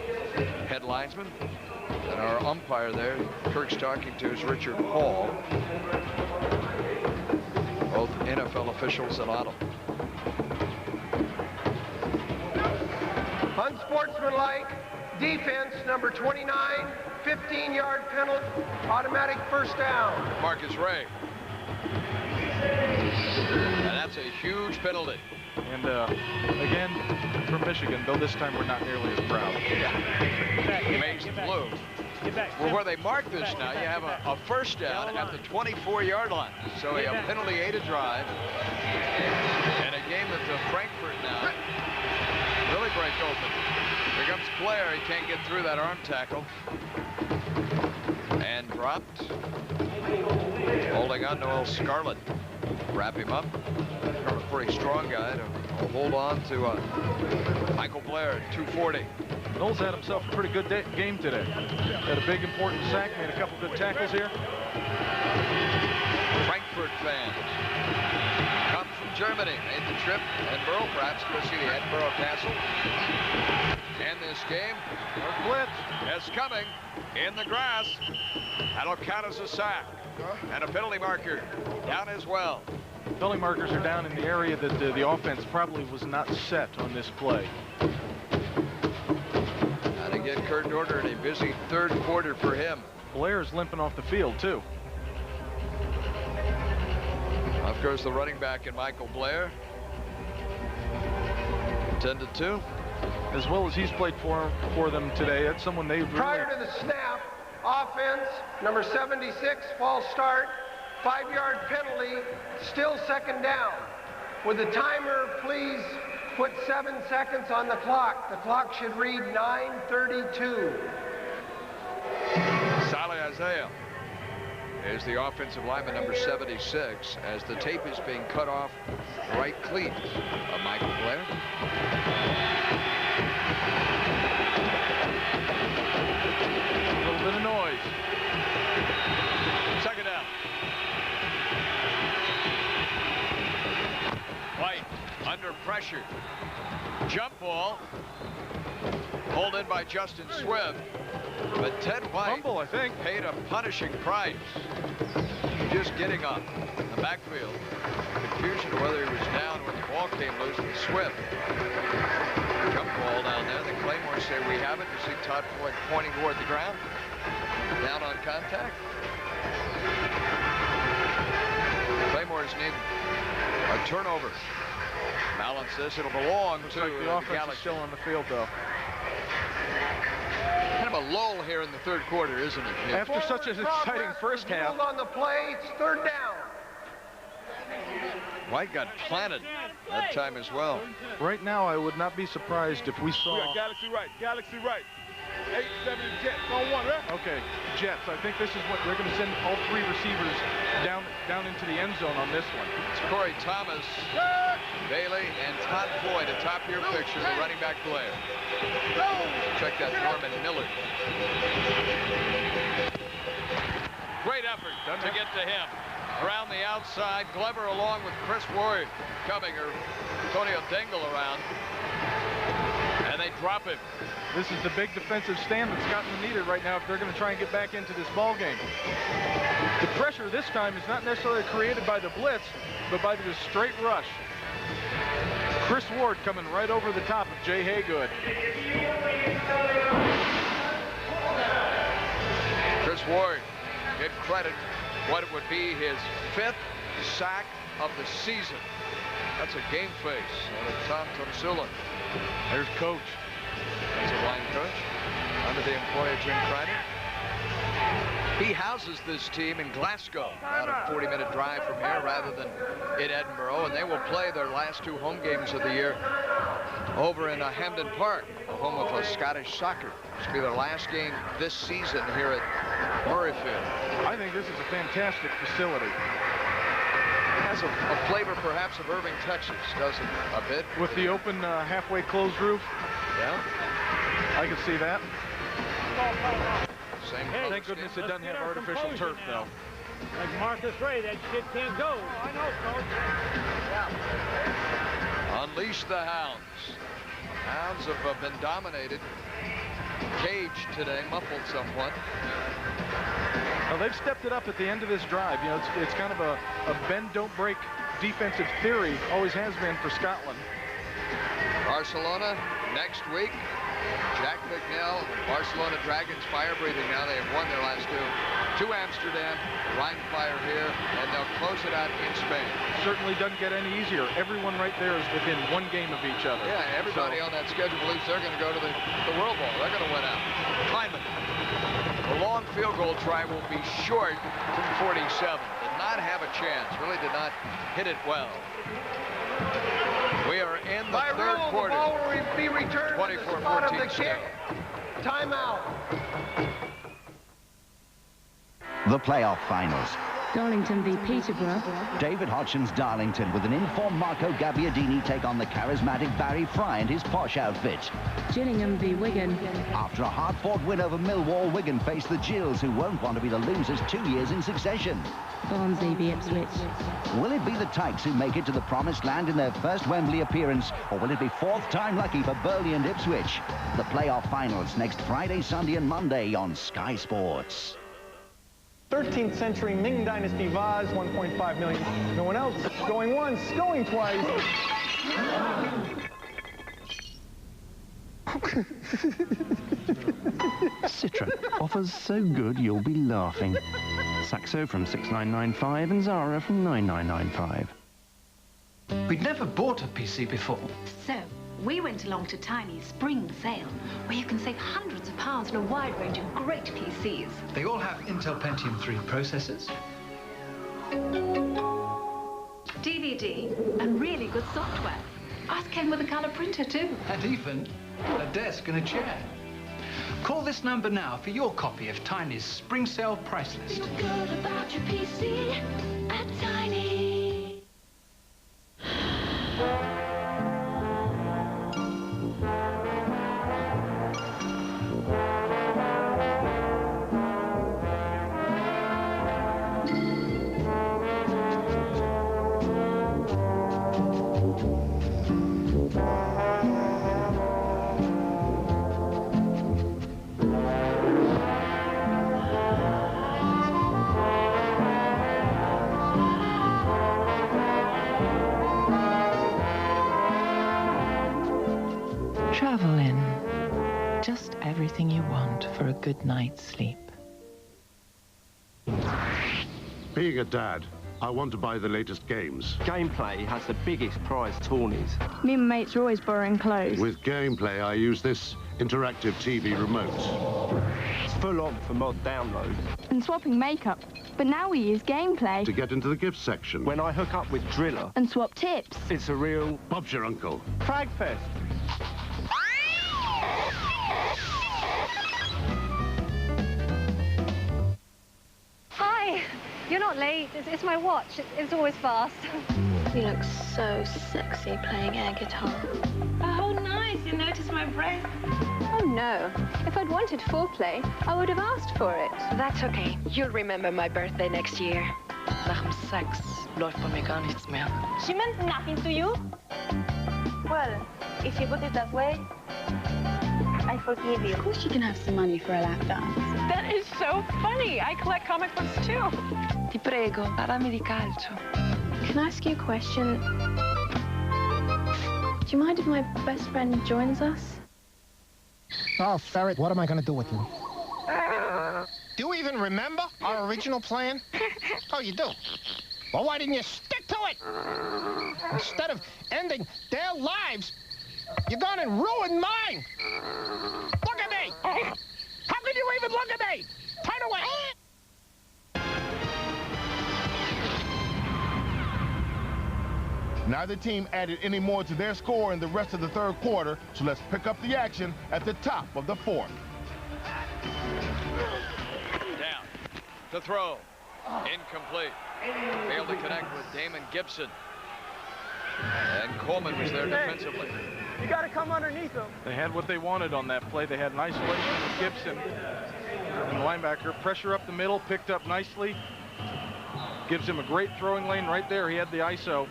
head linesman. And our umpire there, Kirk's talking to, is Richard Hall. Both NFL officials in Ottawa. Unsportsmanlike defense, number 29, 15-yard penalty, automatic first down. Marcus Ray. And that's a huge penalty. And again, from Michigan, though this time we're not nearly as proud. Yeah. Maize and blue. Well, where they mark this now, you have a first down at the 24-yard line. So a penalty aided drive. And a game that the Frankfurt now really break open. Here comes Blair. He can't get through that arm tackle. And dropped. Holding on Noel Scarlett. Wrap him up. A pretty strong guy to hold on to Michael Blair at 240. Knowles had himself a pretty good game today. Had a big important sack, made a couple good tackles here. Frankfurt fans come from Germany, made the trip to Edinburgh, perhaps to go see the Edinburgh Castle. And this game, blitz is coming in the grass. That'll count as a sack. And a penalty marker down as well. Penalty markers are down in the area that the offense probably was not set on this play. And again, Kurt Dorner in a busy third quarter for him. Blair's limping off the field, too. Of course, the running back in Michael Blair. 10-2. As well as he's played for them today, that's someone they really... Prior to the snap, offense, number 76, false start, 5-yard penalty, still second down. With the timer, please put 7 seconds on the clock. The clock should read 9:32. Saleh Isaiah is the offensive lineman, number 76, as the tape is being cut off right cleat of Michael Blair. A little bit of noise. Second down. White under pressure. Jump ball. Pulled in by Justin Swift. But Ted White Fumble, I think, paid a punishing price. Just getting up in the backfield. Confusion of whether he was down when the ball came loose with Swift. Jump ball down there. The Claymores say we have it. You see Todd Floyd pointing toward the ground. Down on contact. Claymores need a turnover. Balance this. It'll belong to the offense Galaxy. is still on the field, though. Kind of a lull here in the third quarter, isn't it? Yeah. After such an exciting first half. On the play, it's third down. White got planted that time as well. Right now, I would not be surprised if we saw... We got Galaxy right, Galaxy right. 8-7 Jets on one, right? Okay, Jets. I think this is what they're going to send all 3 receivers down into the end zone on this one. It's Corey Thomas, Bailey, and Todd Floyd atop your picture, the running back Blair. Check that, Norman Miller. Great effort to get to him. Around the outside, Glover along with Chris Ward coming, or Antonio Dingle around. And they drop him. This is the big defensive stand that Scotland needed right now if they're going to try and get back into this ball game. The pressure this time is not necessarily created by the blitz, but by the straight rush. Chris Ward coming right over the top of Jay Haygood. Chris Ward, give credit what it would be his 5th sack of the season. That's a game face out of Tom Tonsula. There's coach. That's a line coach under the employ of Jim Kreider. He houses this team in Glasgow, about a 40-minute drive from here rather than in Edinburgh, and they will play their last 2 home games of the year over in Hampden Park, the home of Scottish soccer. This will be their last game this season here at Murrayfield. I think this is a fantastic facility. It has a flavor perhaps of Irving, Texas, doesn't it? A bit. With the open halfway closed roof. Yeah. I can see that. Same. Hey, thank goodness it doesn't have artificial turf, though. Like Marcus Ray, that kid can't go. I know, coach. Yeah. Unleash the Hounds. Hounds have been dominated. Caged today, muffled somewhat. Well, they've stepped it up at the end of this drive. You know, it's kind of a bend, don't break defensive theory. Always has been for Scotland. Barcelona next week. Jack McNeil, Barcelona Dragons fire breathing now. They have won their last 2. To Amsterdam, Rhine Fire here, and they'll close it out in Spain. Certainly doesn't get any easier. Everyone right there is within 1 game of each other. Yeah, everybody on that schedule believes they're going to go to the World Bowl. They're going to win out. Hyman. The long field goal try will be short from 47. Did not have a chance. Really did not hit it well. We are in the third quarter. The ball will be returned to the spot of the kick. Timeout. The playoff finals. Darlington v Peterborough. David Hodgson's Darlington with an informed Marco Gabbiadini take on the charismatic Barry Fry and his posh outfit. Gillingham v Wigan. After a hard-fought win over Millwall, Wigan face the Gills, who won't want to be the losers 2 years in succession. Barnsley v Ipswich. Will it be the Tykes who make it to the promised land in their first Wembley appearance, or will it be 4th time lucky for Burnley and Ipswich? The playoff finals next Friday, Sunday and Monday on Sky Sports. 13th century Ming Dynasty vase, 1.5 million. No one else. Going once, going twice. Citra offers so good you'll be laughing. Saxo from 6995 and Zara from 9995. We'd never bought a PC before. So, we went along to Tiny's spring sale, where you can save hundreds of pounds on a wide range of great PCs. They all have Intel Pentium 3 processors. DVD and really good software. Ours came with a colour printer too. And even a desk and a chair. Call this number now for your copy of Tiny's spring sale price list. Feel good about your PC at Tiny. Travel in. Just everything you want for a good night's sleep. Being a dad, I want to buy the latest games. Gameplay has the biggest prize tourneys. Me and my mates are always borrowing clothes. With Gameplay, I use this interactive TV remote. It's full on for mod download. And swapping makeup. But now we use Gameplay. To get into the gift section. When I hook up with Driller. And swap tips. It's a real... Bob's your uncle. Fragfest. Hi! You're not late. It's my watch. It's always fast. You look so sexy playing air guitar. Oh, nice. You noticed my breath? Oh, no. If I'd wanted foreplay, I would have asked for it. That's okay. You'll remember my birthday next year. Nach dem Sex läuft bei mir gar nichts mehr. She meant nothing to you? Well, if you put it that way, I forgive you. Of course you can have some money for a lap dance. That is so funny. I collect comic books too. Ti prego, parlami di calcio. Can I ask you a question? Do you mind if my best friend joins us? Oh, Ferret, what am I going to do with you? Do you even remember our original plan? Oh, you do? Well, why didn't you stick to it? Instead of ending their lives, you're gone and ruined mine. Look at me. How can you even look at me? Turn away. Neither team added any more to their score in the rest of the third quarter, so let's pick up the action at the top of the fourth. Down to throw. Incomplete. Failed to connect with Damon Gibson. And Coleman was there defensively. You got to come underneath them. They had what they wanted on that play. They had an isolation with Gibson. And the linebacker, pressure up the middle, picked up nicely. Gives him a great throwing lane right there. He had the ISO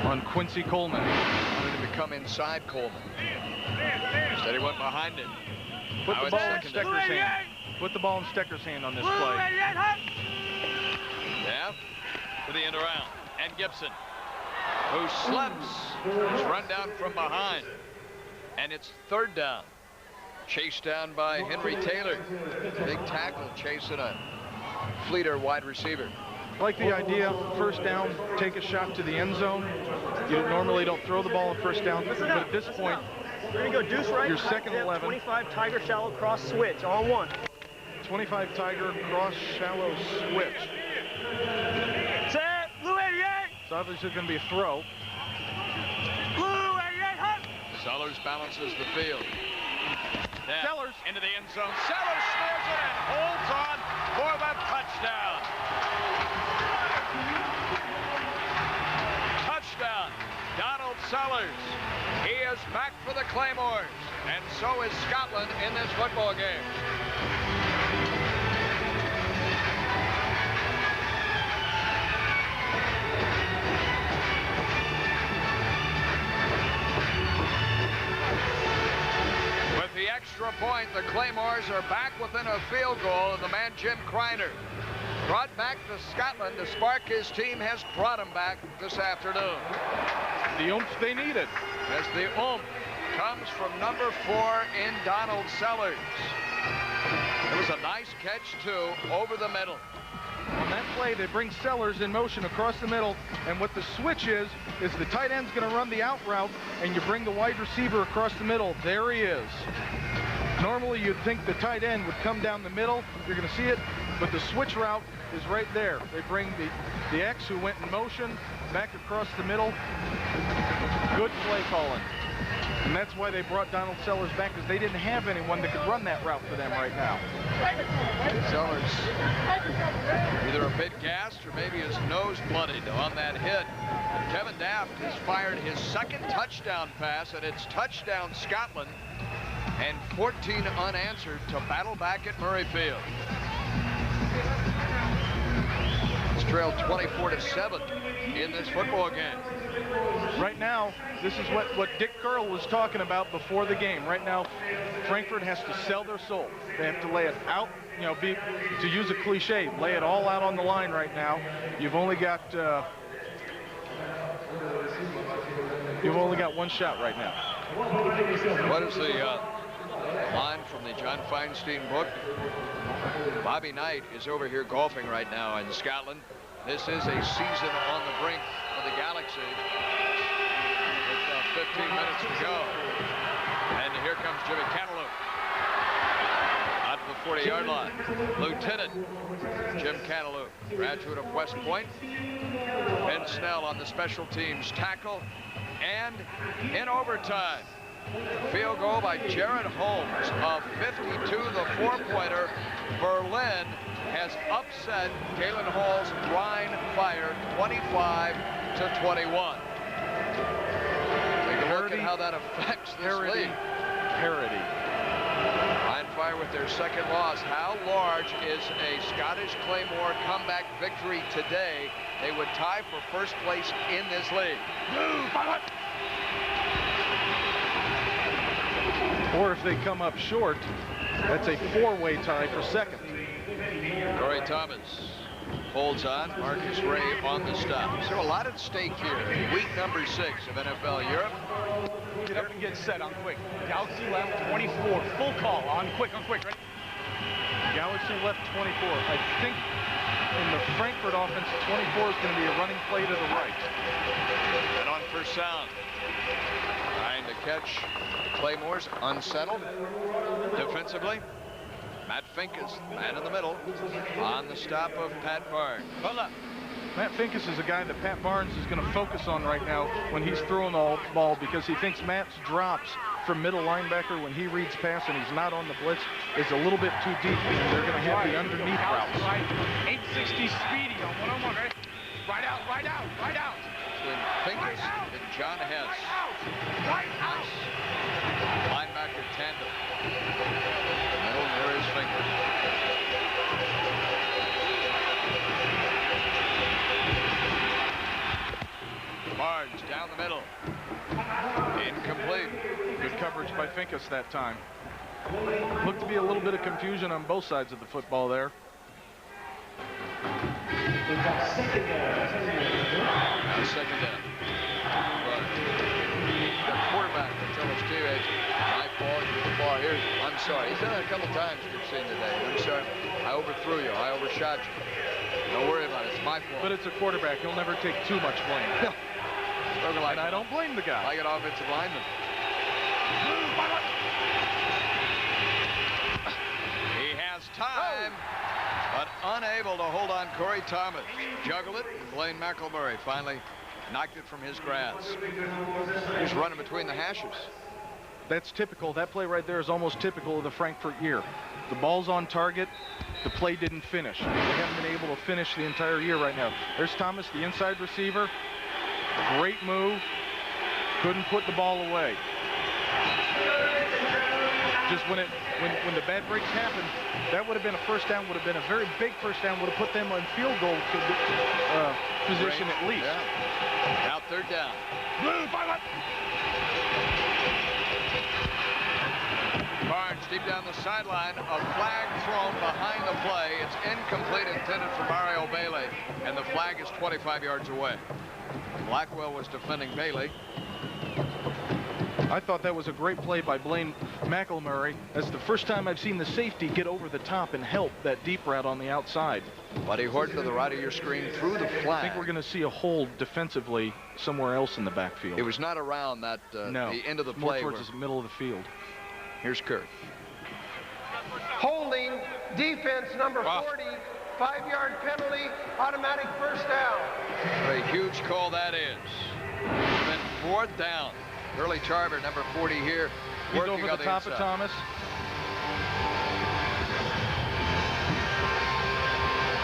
on Quincy Coleman. Wanted to become inside Coleman. Instead he went behind him. Put the ball in Stecker's hand. Put the ball in Stecker's hand on this play. Yeah, to the end around. And Gibson, who slips, is run down from behind. And it's third down. Chased down by Henry Taylor. Big tackle chasing a Fleeter wide receiver. I like the idea, first down, take a shot to the end zone. You normally don't throw the ball on first down, but at this point, we're going to go deuce right. Your second 11. 25 Tiger shallow cross switch, on one. 25 Tiger cross shallow switch. Set, blue 88. It's obviously going to be a throw. Blue 88, hut. Sellers balances the field. Then Sellers into the end zone. Sellers snares it and holds on for the touchdown. Touchdown, Donald Sellers. He is back for the Claymores, and so is Scotland in this football game. With the extra point, the Claymores are back within a field goal, and the man Jim Kreiner, brought back to Scotland to spark his team, has brought him back this afternoon. The oomph they needed. As the oomph comes from number 4 in Donald Sellers. It was a nice catch, too, over the middle. On that play, they bring Sellers in motion across the middle, and what the switch is the tight end's going to run the out route, and you bring the wide receiver across the middle. There he is. Normally, you'd think the tight end would come down the middle. You're going to see it, but the switch route is right there. They bring the X, who went in motion, back across the middle. Good play calling. And that's why they brought Donald Sellers back, because they didn't have anyone that could run that route for them right now. Sellers either a bit gassed or maybe his nose bloodied on that hit. And Kevin Daft has fired his second touchdown pass, and it's touchdown Scotland, and 14 unanswered to battle back at Murrayfield. It's trailed 24-7 in this football game. Right now, this is what Dick Curl was talking about before the game. Right now, Frankfurt has to sell their soul. They have to lay it out, you know, to use a cliche, lay it all out on the line right now. You've only got one shot right now. What is the line from the John Feinstein book? Bobby Knight is over here golfing right now in Scotland. This is a season on the brink for the Galaxy. With 15 minutes to go. And here comes Jimmy Cantaloupe. Out to the 40-yard line. Lieutenant Jim Cantaloupe, graduate of West Point. Ben Snell on the special teams tackle. And in overtime, field goal by Jared Holmes of 52, the four-pointer. Berlin has upset Galen Hall's Rhine Fire 25-21. Take a look at how that affects this league. Parity. Rhine Fire with their second loss. How large is a Scottish Claymore comeback victory today? They would tie for first place in this league. Or if they come up short, that's a four-way tie for second. Corey Thomas holds on. Marcus Ray on the stop. So a lot at stake here. Week number 6 of NFL Europe. Get up and get set on quick. Galaxy left 24. Full call on quick, Ready? Galaxy left 24. I think in the Frankfurt offense, 24 is going to be a running play to the right. And on first sound. Trying to catch the Claymores, unsettled defensively. Matt Finkus, man in the middle, on the stop of Pat Barnes. Matt Finkus is a guy that Pat Barnes is going to focus on right now when he's throwing the ball, because he thinks Matt's drops from middle linebacker when he reads pass and he's not on the blitz is a little bit too deep, and they're going to have the underneath routes. 860 speedy on one-on-one, right? Right out. Between Finkus and John Hess. Right out. Linebacker tandem. Middle, there is Finkus. Barnes down the middle. Incomplete. Good coverage by Finkus that time. Looked to be a little bit of confusion on both sides of the football there. Now second down. But the quarterback can tell his teammates, my fault, your fault. Here, I'm sorry. He's done it a couple times we've seen today. I'm sorry. I overthrew you. I overshot you. Don't worry about it. It's my fault. But it's a quarterback. He'll never take too much blame. And I don't blame the guy. Like an offensive lineman. He has time, but unable to hold on Corey Thomas. Juggled it, and Blaine McElmurray finally knocked it from his grasp. He's running between the hashes. That's typical. That play right there is almost typical of the Frankfurt year. The ball's on target. The play didn't finish. They haven't been able to finish the entire year right now. There's Thomas, the inside receiver. Great move. Couldn't put the ball away. Just when the bad breaks happened, that would have been a first down, would have been a very big first down, would have put them in field goal position at least. Yeah. Now third down. Barnes deep down the sideline, a flag thrown behind the play. It's incomplete, intended for Mario Bailey, and the flag is 25 yards away. Blackwell was defending Bailey. I thought that was a great play by Blaine McElmurray. That's the first time I've seen the safety get over the top and help that deep route on the outside. Buddy Horton to the right of your screen through the flag. I think we're going to see a hold defensively somewhere else in the backfield. It was not around that no, the end of the more play. Towards the middle of the field. Here's Kurt. Holding defense number 40, 5-yard penalty, automatic first down. A huge call that is. Then 4th down. Early Tarver, number 40 here. He's over the top of Thomas.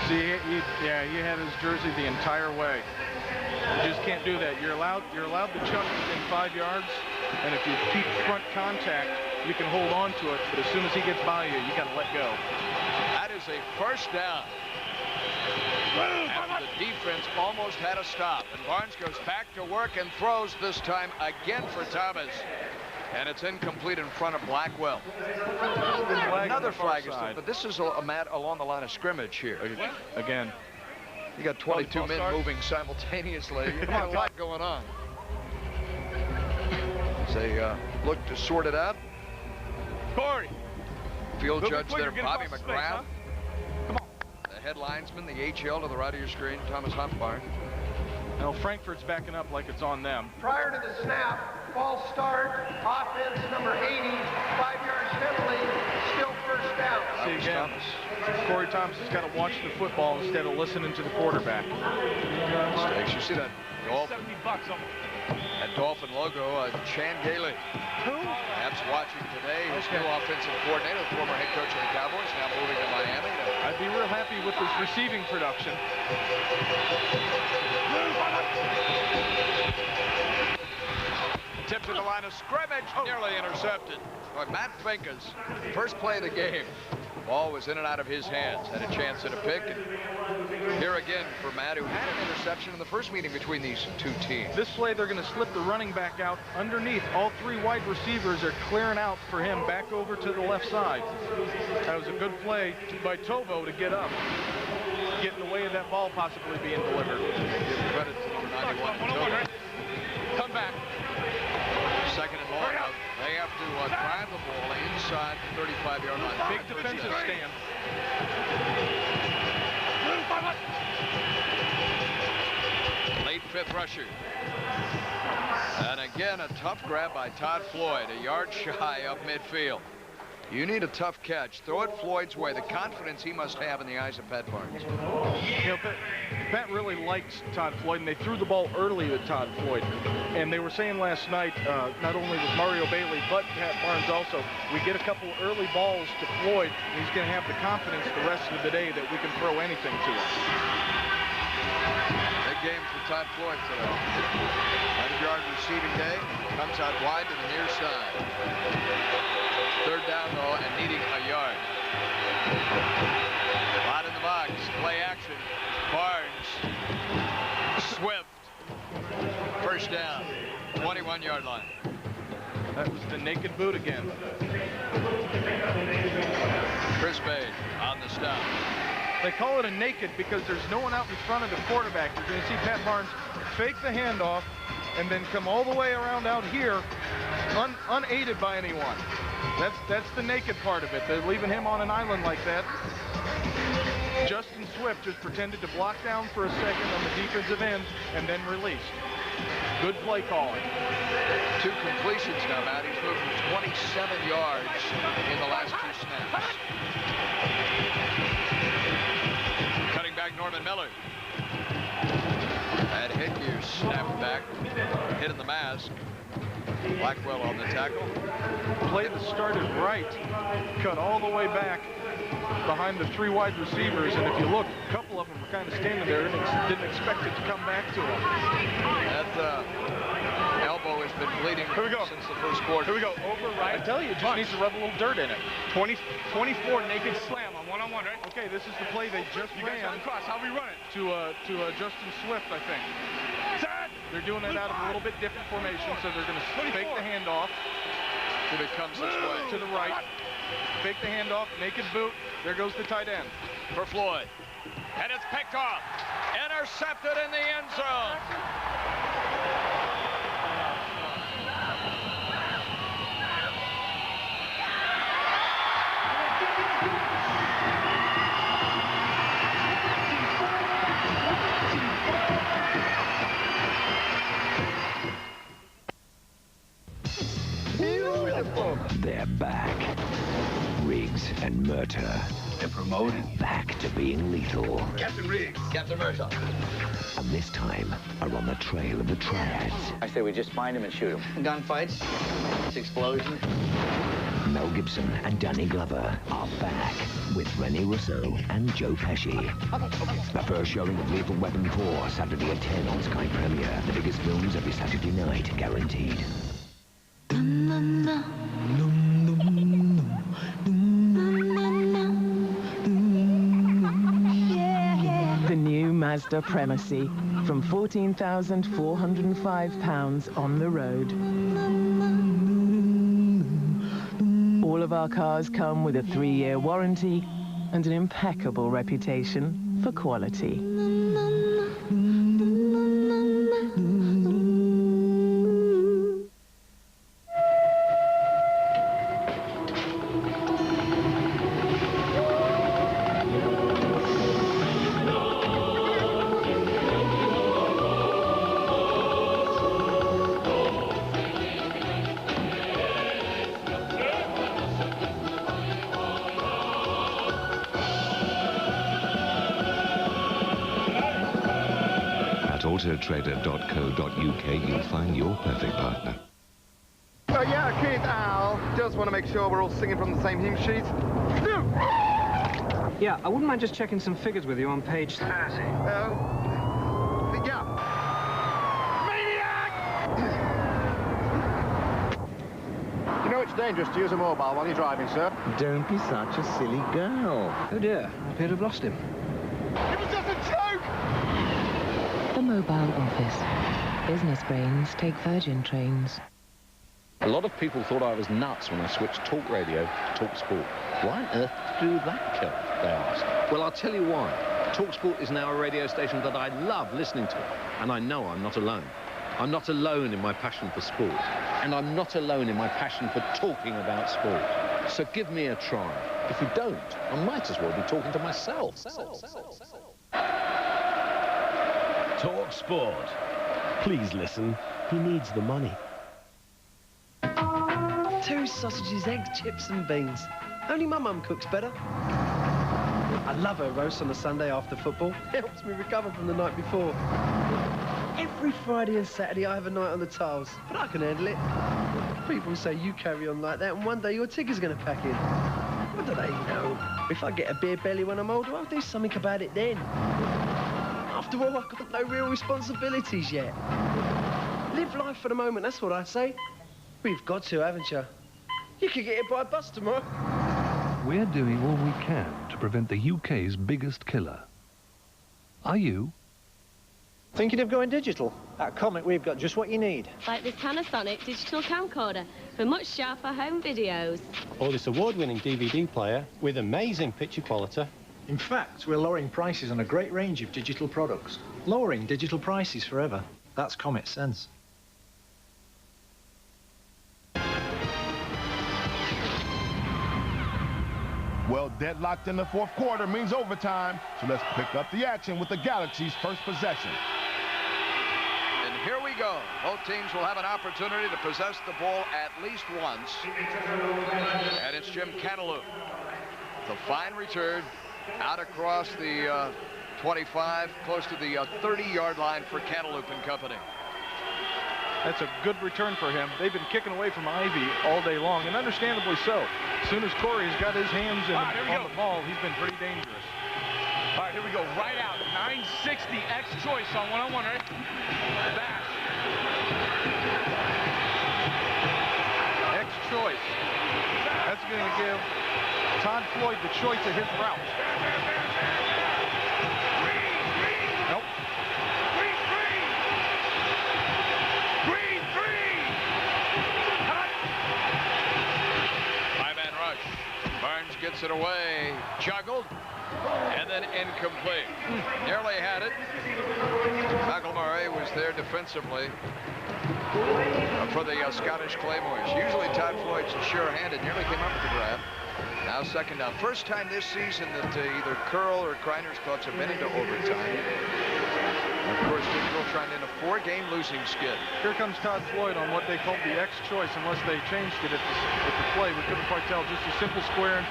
See, he had his jersey the entire way. You just can't do that. You're allowed to chuck within 5 yards, and if you keep front contact, you can hold on to it. But as soon as he gets by you, you got to let go. That is a first down. After the defense almost had a stop, and Barnes goes back to work and throws this time again for Thomas. And it's incomplete in front of Blackwell. Another flag is there, but this is along the line of scrimmage here. Again. You got 22 men moving simultaneously. You got a lot going on. As they look to sort it out. Corey. Field judge there, Bobby McGrath. Come on. The head linesman, the HL to the right of your screen, Thomas Humpbarn. Now Frankfurt's backing up like it's on them. Prior to the snap, false start, offense number 80, 5-yard penalty, still first down. See again, Corey Thomas has got to watch the football instead of listening to the quarterback. Mistakes. You see that Dolphin? That Dolphin logo, Chan Gailey. Who? Perhaps watching today, his new offensive coordinator, the former head coach of the Cowboys, now moving to Miami. I'd be real happy with his receiving production. Tip to the line of scrimmage, nearly intercepted. Boy, Matt Finkus, first play of the game. Ball was in and out of his hands. Had a chance at a pick. And here again for Matt, who had an interception in the first meeting between these two teams. This play, they're going to slip the running back out underneath. All 3 wide receivers are clearing out for him back over to the left side. That was a good play by Tovo to get up, get in the way of that ball possibly being delivered. Give credit to number 91. Tovo. Come back. Second and long. They have to drive the ball inside the 35-yard line. Big defensive stand. Late 5th rusher. And again, a tough grab by Todd Floyd, a yard shy of midfield. You need a tough catch. Throw it Floyd's way. The confidence he must have in the eyes of Pat Barnes. You know, Pat really likes Todd Floyd, and they threw the ball early to Todd Floyd. And they were saying last night, not only with Mario Bailey, but Pat Barnes also, we get a couple early balls to Floyd, and he's going to have the confidence the rest of the day that we can throw anything to him. Big game for Todd Floyd today. 100-yard receiving day. Comes out wide to the near side. 3rd down, though, and needing a yard. A lot in the box. Play action. Barnes. Swift. First down. 21-yard line. That was the naked boot again. Chris Bay on the stop. They call it a naked because there's no one out in front of the quarterback. You're going to see Pat Barnes fake the handoff and then come all the way around out here unaided by anyone. That's the naked part of it. They're leaving him on an island like that. Justin Swift just pretended to block down for a second on the defensive end and then released. Good play calling. 2 completions now, Matt. He's moved 27 yards in the last 2 snaps. Cutting back Norman Miller. Had headgear snapped back, hitting the mask. Blackwell on the tackle. Play that started right, cut all the way back behind the 3 wide receivers, and if you look, a couple of them were kind of standing there, didn't expect it to come back to them. That elbow has been bleeding since the first quarter. Here we go, over right. I tell you, it just needs to rub a little dirt in it. 24 naked slam on one-on-one, right? Okay, this is the play they just ran. Cross. How we run it? To Justin Swift, I think. They're doing it out of a little bit different formation, so they're going to fake the handoff. If it comes this way. To the right. Fake the handoff, naked boot. There goes the tight end. For Floyd. And it's picked off. Intercepted in the end zone. and Murta. They're promoted. Back to being lethal. Captain Riggs. Captain Murta. And this time, are on the trail of the triads. I say we just find him and shoot him. Gunfights. Explosions. Mel Gibson and Danny Glover are back with Rene Russo and Joe Pesci. The first showing of Lethal Weapon 4, Saturday at 10 on Sky Premiere. The biggest films every Saturday night, guaranteed. The new Mazda Premacy from £14,405 on the road. All of our cars come with a 3-year warranty and an impeccable reputation for quality. Autotrader.co.uk, you'll find your perfect partner. Yeah, Keith, Al. Just want to make sure we're all singing from the same hymn sheet. Yeah, I wouldn't mind just checking some figures with you on page 30. Yeah. Maniac! You know it's dangerous to use a mobile while you're driving, sir. Don't be such a silly girl. Oh dear, I appear to have lost him. It was just a joke! The Mobile Office. Business brains take Virgin trains. A lot of people thought I was nuts when I switched talk radio to talk sport. Why on earth did you do that, Kel? They asked. Well, I'll tell you why. Talk Sport is now a radio station that I love listening to, and I know I'm not alone. I'm not alone in my passion for sport, and I'm not alone in my passion for talking about sport. So give me a try. If you don't, I might as well be talking to myself. Talk Sport. Please listen. He needs the money. 2 sausages, eggs, chips and beans. Only my mum cooks better. I love her roast on a Sunday after football. Helps me recover from the night before. Every Friday and Saturday I have a night on the tiles, but I can handle it. People say you carry on like that and one day your tigger's going to pack in. What do they know? If I get a beer belly when I'm older, I'll do something about it then. After all, I've got no real responsibilities yet. Live life for the moment, that's what I say. We've got to, haven't you? You could get hit by a bus tomorrow. We're doing all we can to prevent the UK's biggest killer. Are you? Thinking of going digital? At Comet, we've got just what you need. Like this Panasonic digital camcorder for much sharper home videos. Or this award-winning DVD player with amazing picture quality. In fact, we're lowering prices on a great range of digital products. Lowering digital prices forever. That's Comet sense. Well, deadlocked in the fourth quarter means overtime, so let's pick up the action with the Galaxy's first possession. And here we go. Both teams will have an opportunity to possess the ball at least once. And it's Jim Cantaloupe. The fine return out across the 25, close to the 30-yard line for Cantaloupe and company. That's a good return for him. They've been kicking away from Ivy all day long, and understandably so. As soon as Corey's got his hands on the ball, he's been pretty dangerous. All right, here we go. Right out. 960 X choice on one-on-one, right? Bash. X choice. That's going to give Todd Floyd the choice of his route. Nope. Barnes gets it away, juggled, and then incomplete. Nearly had it. McElmurray was there defensively for the Scottish Claymores. Usually Todd Floyd's sure-handed, nearly came up with the grab. Now second down. First time this season that either Curl or Kreiner's clubs have been into overtime. Of course, Digital trying in a 4-game losing skid. Here comes Todd Floyd on what they called the X choice, unless they changed it at the play. We couldn't quite tell. Just a simple square.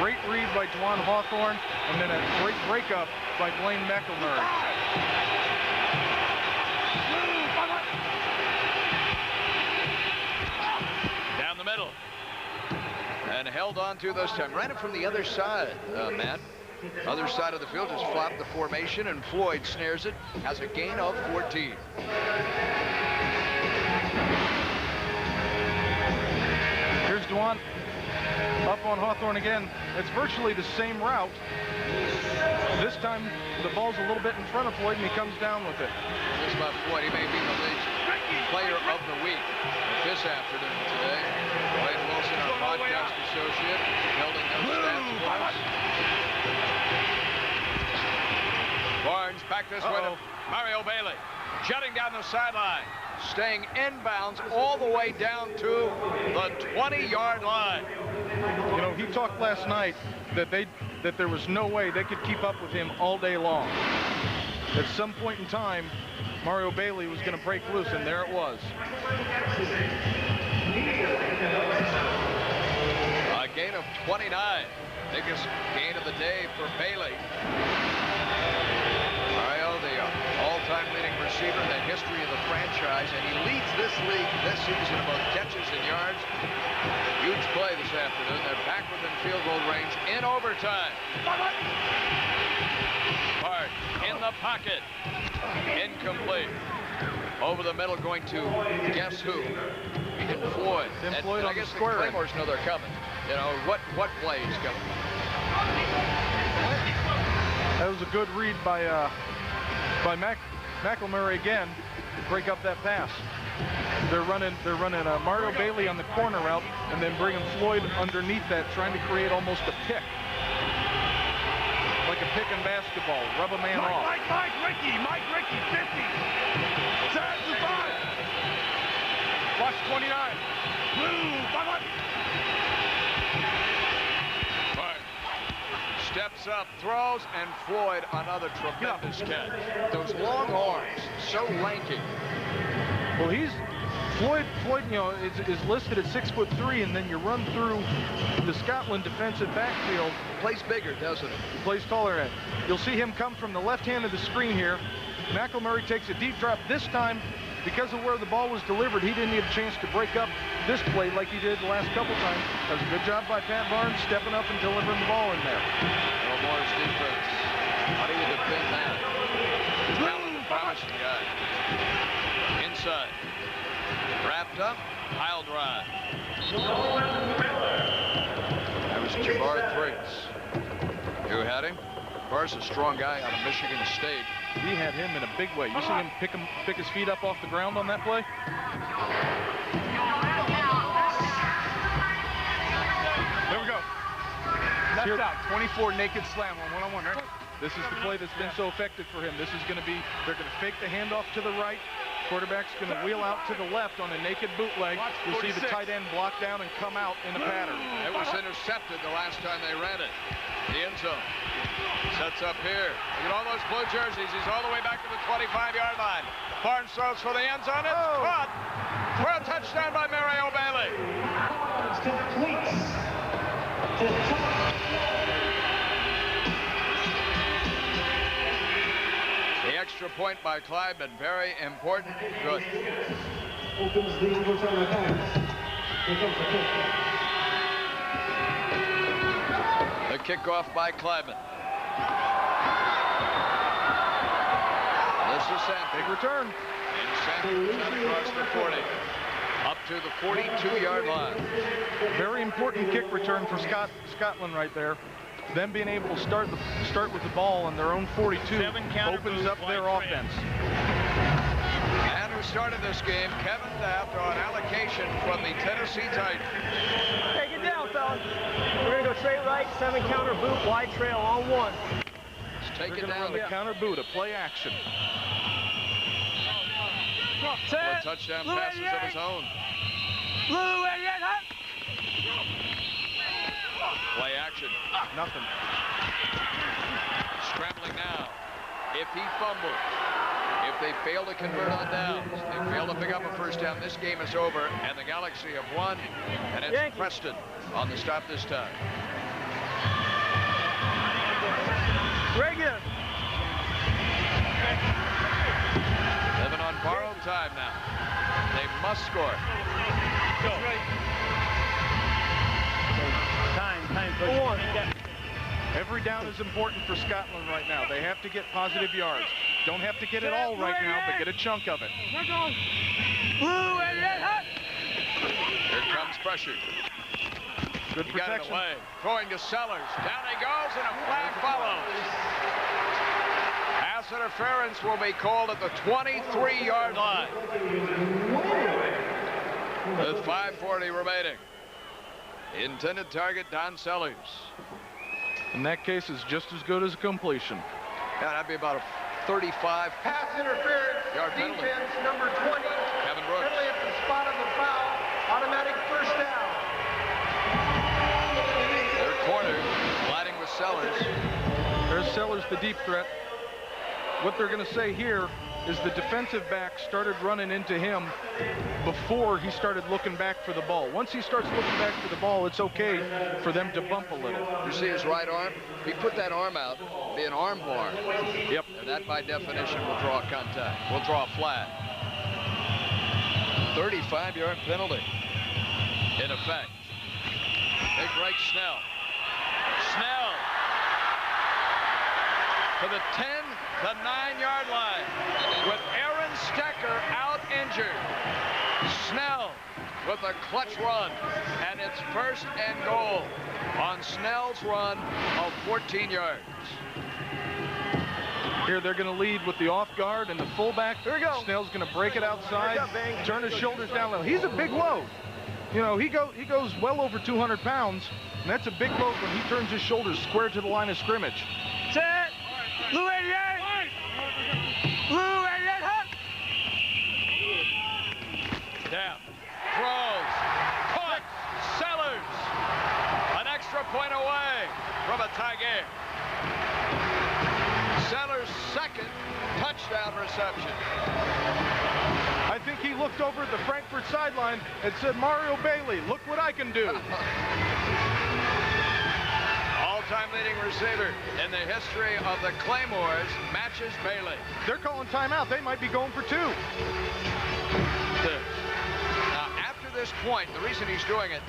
Great read by Juwan Hawthorne, and then a great breakup by Blaine McElmurray. Down the middle. And held on to this time. Ran it from the other side, Matt. Other side of the field, just flopped the formation, and Floyd snares it, has a gain of 14. Here's Juwan up on Hawthorne again. It's virtually the same route. This time, the ball's a little bit in front of Floyd, and he comes down with it. This about Floyd. He may be the league's player of the week this afternoon today. Wayne Wilson, our podcast associate, building those stats for us. Barnes back this way to Mario Bailey. Jutting down the sideline. Staying inbounds all the way down to the 20-yard line. You know, he talked last night that there was no way they could keep up with him all day long. At some point in time, Mario Bailey was going to break loose, and there it was. A gain of 29. Biggest gain of the day for Bailey. Mario, the all-time leading receiver in the history of the franchise, and he leads this league this season in both catches and yards. Huge play this afternoon. They're back within field goal range in overtime. Hart in the pocket. Incomplete. Over the middle, going to guess who? Tim Floyd. Tim Floyd on I guess the square. The Claymores know they're coming. You know, what play is coming? That was a good read by McElmurray again to break up that pass. They're running Mario Bailey on the corner route and then bringing Floyd underneath that, trying to create almost a pick. Like a pick in basketball. Rub a man off. Mike Rickey, 50. Turns the 5. Watch 29. Steps up, throws, and Floyd another tremendous catch. Those long arms, so lanky. Well, Floyd, you know, is listed at 6'3", and then you run through the Scotland defensive backfield. Plays bigger, doesn't it? He plays taller end. You'll see him come from the left hand of the screen here. McElmurray takes a deep drop. This time, because of where the ball was delivered, he didn't get a chance to break up this play like he did the last couple times. That was a good job by Pat Barnes stepping up and delivering the ball in there. Moore's defense. How do you defend that? Talented, promising guy. Inside. Wrapped up. Pile drive. That was Jabbar Briggs. Who had him? Barnes, a strong guy out of Michigan State. He had him in a big way. You see him pick his feet up off the ground on that play? There we go. Left out, 24 naked slam on one-on-one, right? This is the play that's been so effective for him. This is going to be, they're going to fake the handoff to the right. Quarterback's going to wheel out to the left on a naked bootleg. You'll see the tight end block down and come out in a pattern. It was intercepted the last time they ran it. The end zone. Sets up here. Look at all those blue jerseys. He's all the way back to the 25-yard line. Barnes throws for the end zone. It's caught for a touchdown by Mario Bailey. It's complete. The extra point by Kleiman, very important. Good. Opens the overtime accounts. Here comes the kick. The kickoff by Kleiman. This is Sanford. Big return. And Sanford return across the 40. Up to the 42-yard line. Very important kick return for Scotland right there. Them being able to start with the ball on their own 42 opens up their offense. And who started this game, Kevin Daft on allocation from the Tennessee Titans. Take it down, fellas. We're going to go straight right, 7 counter boot, wide trail on 1. Let's take it down. Run the counter boot, a play action. A touchdown passes of his own. Play action. Nothing. Scrambling now. If he fumbles, If they fail to convert on downs, they fail to pick up a first down, this game is over, and the Galaxy have won, and it's Preston on the stop this time. Regular. Living on borrowed time now. They must score. Go. Time. Every down is important for Scotland right now. They have to get positive yards. Don't have to get it all right now, but get a chunk of it. Here comes pressure. Good He protection. got it away. Throwing to Sellers. Down he goes, and a flag follows. Pass interference will be called at the 23-yard line. With 5:40 remaining. Intended target, Don Sellers. In that case, it's just as good as a completion. Yeah, that'd be about a 35. Pass interference, Yard penalty. defense number 20. Kevin Brooks. Penalty at the spot of the foul. Automatic first down. Their corner sliding with Sellers. There's Sellers, the deep threat. What they're going to say here is the defensive back started running into him before he started looking back for the ball. Once he starts looking back for the ball, it's okay for them to bump a little. You see his right arm? He put that arm out, be an arm bar. Yep. And that, by definition, will draw contact. Will draw a flag. 35-yard penalty in effect. Big right, Snell. Snell to the 10, the 9-yard line with Aaron Stecker out injured. Snell with a clutch run, and it's first and goal on Snell's run of 14 yards. Here they're going to lead with the off guard and the fullback. Here we go. Snell's going to break it outside, turn his shoulders down low. He's a big load. You know, he goes well over 200 pounds, and that's a big load when he turns his shoulders square to the line of scrimmage. Set. Blue 88. Blue 88. Hut. Down. Throws. Caught. Sellers. An extra point away from a tie game. Sellers' second touchdown reception. I think he looked over at the Frankfurt sideline and said, Mario Bailey, look what I can do. All-time leading receiver in the history of the Claymores matches Bailey. They're calling timeout. They might be going for 2. Now, after this point, the reason he's doing it,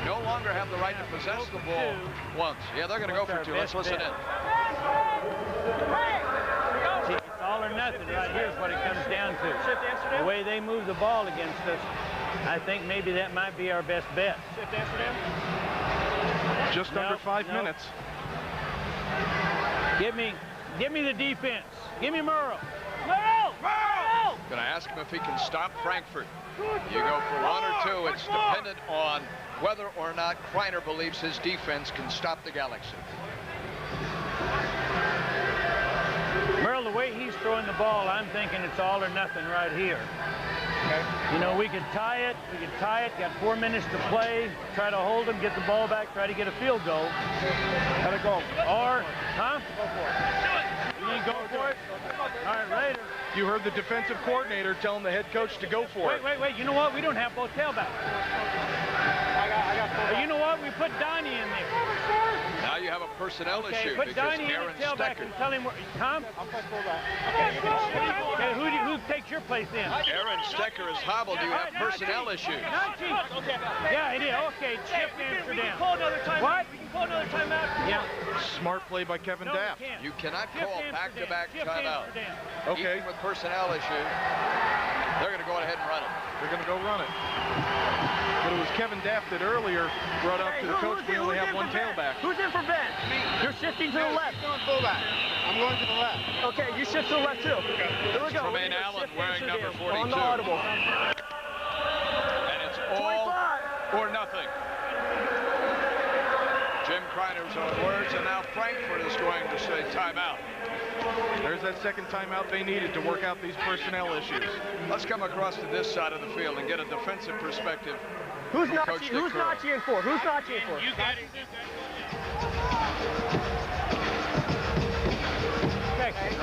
no longer have the right to possess the ball once. Yeah, they're going to go for 2. Let's listen in. See, it's all or nothing right here is what it comes down to. The way they move the ball against us, I think maybe that might be our best bet. Just under 5 minutes. Give me the defense. Give me Murrow. Going to ask him if he can stop Frankfurt. You go for 1 or 2. It's dependent on whether or not Kreiner believes his defense can stop the Galaxy. Merle, the way he's throwing the ball, I'm thinking it's all or nothing right here. Okay. You know, we could tie it. Got 4 minutes to play. Try to hold him, get the ball back, try to get a field goal. Let it go. Or, huh? Go for it. You go for it. All right, later. You heard the defensive coordinator telling the head coach to go for it. Wait. You know what? We don't have both tailbacks. You know what? We put Donnie in there. Now you have a personnel issue put because Donnie Aaron in the tailback Stecker. and tell him where. Tom? I'll play fullback. Okay, who takes your place in? Aaron Stecker is hobbled. You have personnel issues. Yeah, it is. Okay, Chip Amsterdam. Call another timeout. What? We can call another timeout. Yeah. Smart play by Kevin Daff. You cannot call back-to-back timeout. Okay. Even with personnel issues, they're going to go ahead and run it. They're going to go run it. But it was Kevin Daff that earlier brought up to the coach we only have one tailback. Who's in for Ben? You're shifting to the left. I'm going fullback. I'm going to the left. Okay, you shift to the left too. Here we go. Tremaine Allen wearing number 42. On the audible. And it's all or nothing. Jim Kreiner's own words, and now Frankfurt is going to say timeout. There's that second timeout they needed to work out these personnel issues. Let's come across to this side of the field and get a defensive perspective. Who's Nachi in for? Who's Nachi in for? You got it.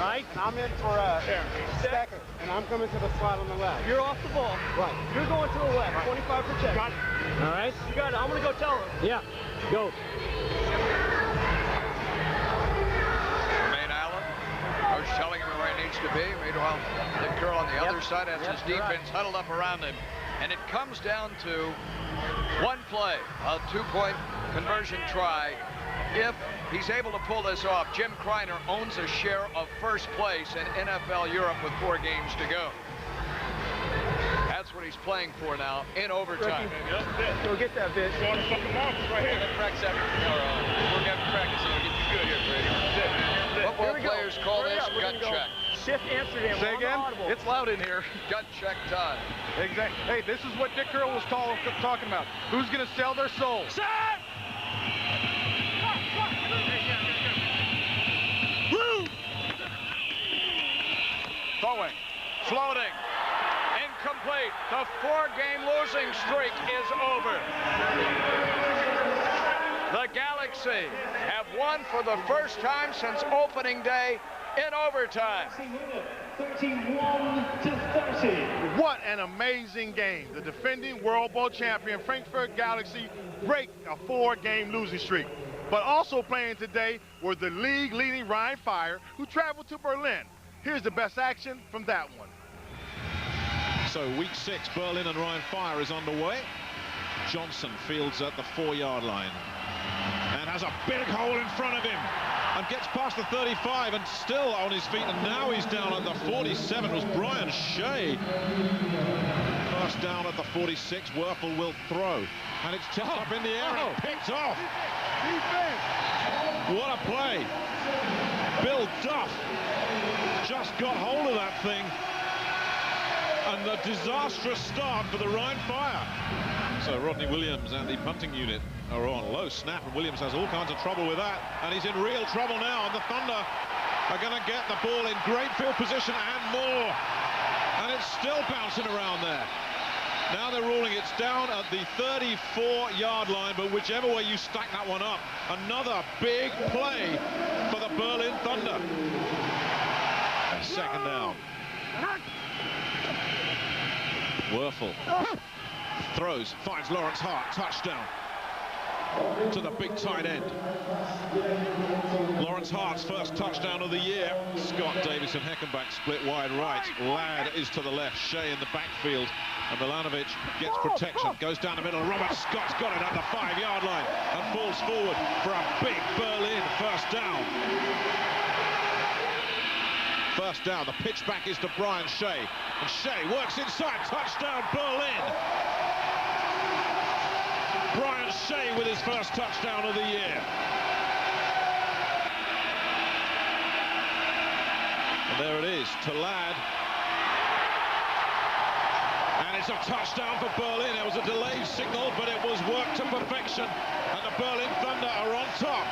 right? And I'm in for a second, and I'm coming to the slot on the left. You're off the ball. Right. You're going to the left, 25 for check. Got it. All right? You got it. I'm going to go tell him. Yeah, go. Jermaine Allen, coach telling him where he needs to be. Meanwhile, Dick Curl on the other side has his defense huddled up around him. And it comes down to one play, a two-point conversion try. If he's able to pull this off, Jim Kreiner owns a share of first place in NFL Europe with 4 games to go. That's what he's playing for now in overtime. Go get that bitch. Right here. Practice after. We're going to practice, so it'll get you good here, Greg. Football players call this gut check. Shift Amsterdam. Say again? It's loud in here. Gut check time. Exactly. Hey, this is what Dick Curl was talking about. Who's going to sell their soul? Set! Throwing. Floating. Incomplete. The 4-game losing streak is over. The Galaxy have won for the first time since opening day in overtime. 31-30. What an amazing game. The defending World Bowl champion Frankfurt Galaxy break a 4-game losing streak. But also playing today were the league-leading Rhein Fire, who traveled to Berlin. Here's the best action from that one. So week 6, Berlin and Rhein Fire is underway. Johnson fields at the 4-yard line and has a big hole in front of him and gets past the 35 and still on his feet, and now he's down at the 47. It was Brian Shea. First down at the 46. Werfel will throw, and it's tipped up in the air and picked off. What a play. Bill Duff just got hold of that thing, and the disastrous start for the Rhein Fire. So Rodney Williams and the punting unit are on. Low snap, and Williams has all kinds of trouble with that, and he's in real trouble now, and the Thunder are going to get the ball in great field position and more, and it's still bouncing around there. Now they're ruling it's down at the 34-yard line, but whichever way you stack that one up, another big play for the Berlin Thunder. Second down. Werfel throws, finds Lawrence Hart, touchdown to the big tight end. Lawrence Hart's first touchdown of the year. Scott Davis and Heckenbach split wide right. Ladd is to the left, Shea in the backfield, and Milanovic gets protection, goes down the middle. Robert Scott's got it at the 5-yard line and falls forward for a big Berlin first down. First down, the pitch back is to Brian Shea, and Shea works inside, touchdown Berlin. Brian Shea with his first touchdown of the year. And there it is, to Ladd. And it's a touchdown for Berlin. It was a delayed signal, but it was worked to perfection, and the Berlin Thunder are on top.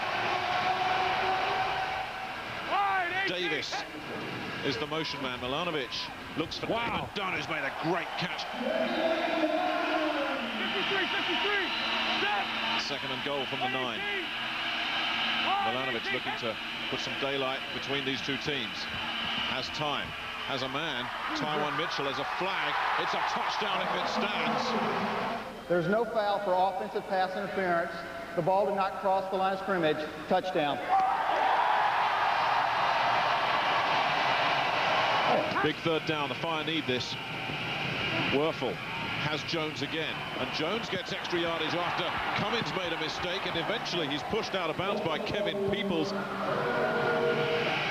Davis is the motion man. Milanovic looks for David Dunn, who's made a great catch. 53. Second and goal from the 9. Milanovic looking to put some daylight between these two teams. Has time, has a man. Taiwan Mitchell has a flag. It's a touchdown if it stands. There's no foul for offensive pass interference. The ball did not cross the line of scrimmage. Touchdown. Big third down. The Fire need this. Werfel has Jones again, and Jones gets extra yardage after Cummins made a mistake, and eventually he's pushed out of bounds by Kevin Peoples.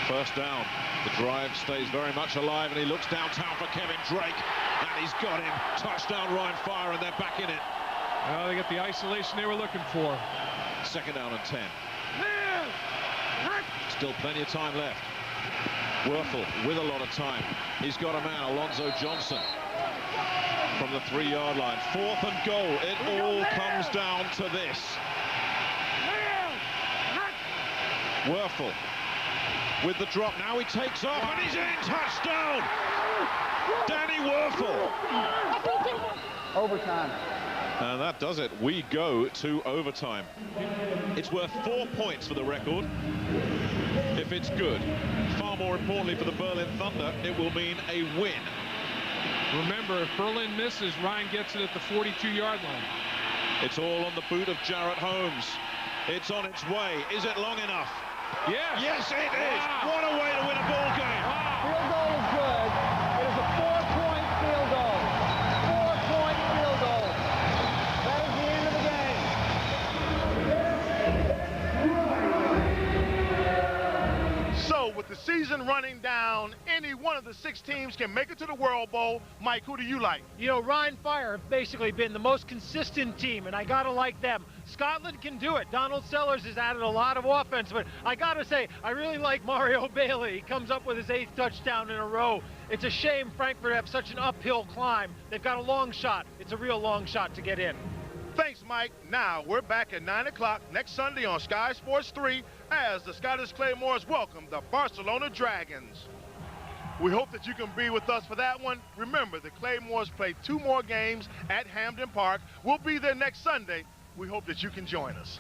First down. The drive stays very much alive, and he looks downtown for Kevin Drake, and he's got him. Touchdown Rhein Fire, and they're back in it. Well, they get the isolation they were looking for. Second down and 10. Still plenty of time left. Werfel with a lot of time. He's got a man, Alonzo Johnson, from the 3-yard line. 4th and goal. It all comes down to this. Werfel with the drop. Now he takes off, and he's in. Touchdown! Danny Werfel. Overtime. And that does it. We go to overtime. It's worth 4 points for the record. if it's good. Far more importantly for the Berlin Thunder, it will mean a win. Remember, if Berlin misses, Ryan gets it at the 42-yard line. It's all on the boot of Jarrett Holmes. It's on its way. Is it long enough? Yes. Yes, it is. What a way to win a ball game. Field goal is good. It is a 4-point field goal. 4-point field goal. That is the end of the game. So, with the season running down, any one of the 6 teams can make it to the World Bowl. Mike, who do you like? You know, Ryan Fire have basically been the most consistent team, and I gotta like them. Scotland can do it. Donald Sellers has added a lot of offense, but I gotta say, I really like Mario Bailey. He comes up with his 8th touchdown in a row. It's a shame Frankfurt have such an uphill climb. They've got a long shot. It's a real long shot to get in. Thanks, Mike. Now, we're back at 9 o'clock next Sunday on Sky Sports 3 as the Scottish Claymores welcome the Barcelona Dragons. We hope that you can be with us for that one. Remember, the Claymores play 2 more games at Hampden Park. We'll be there next Sunday. We hope that you can join us.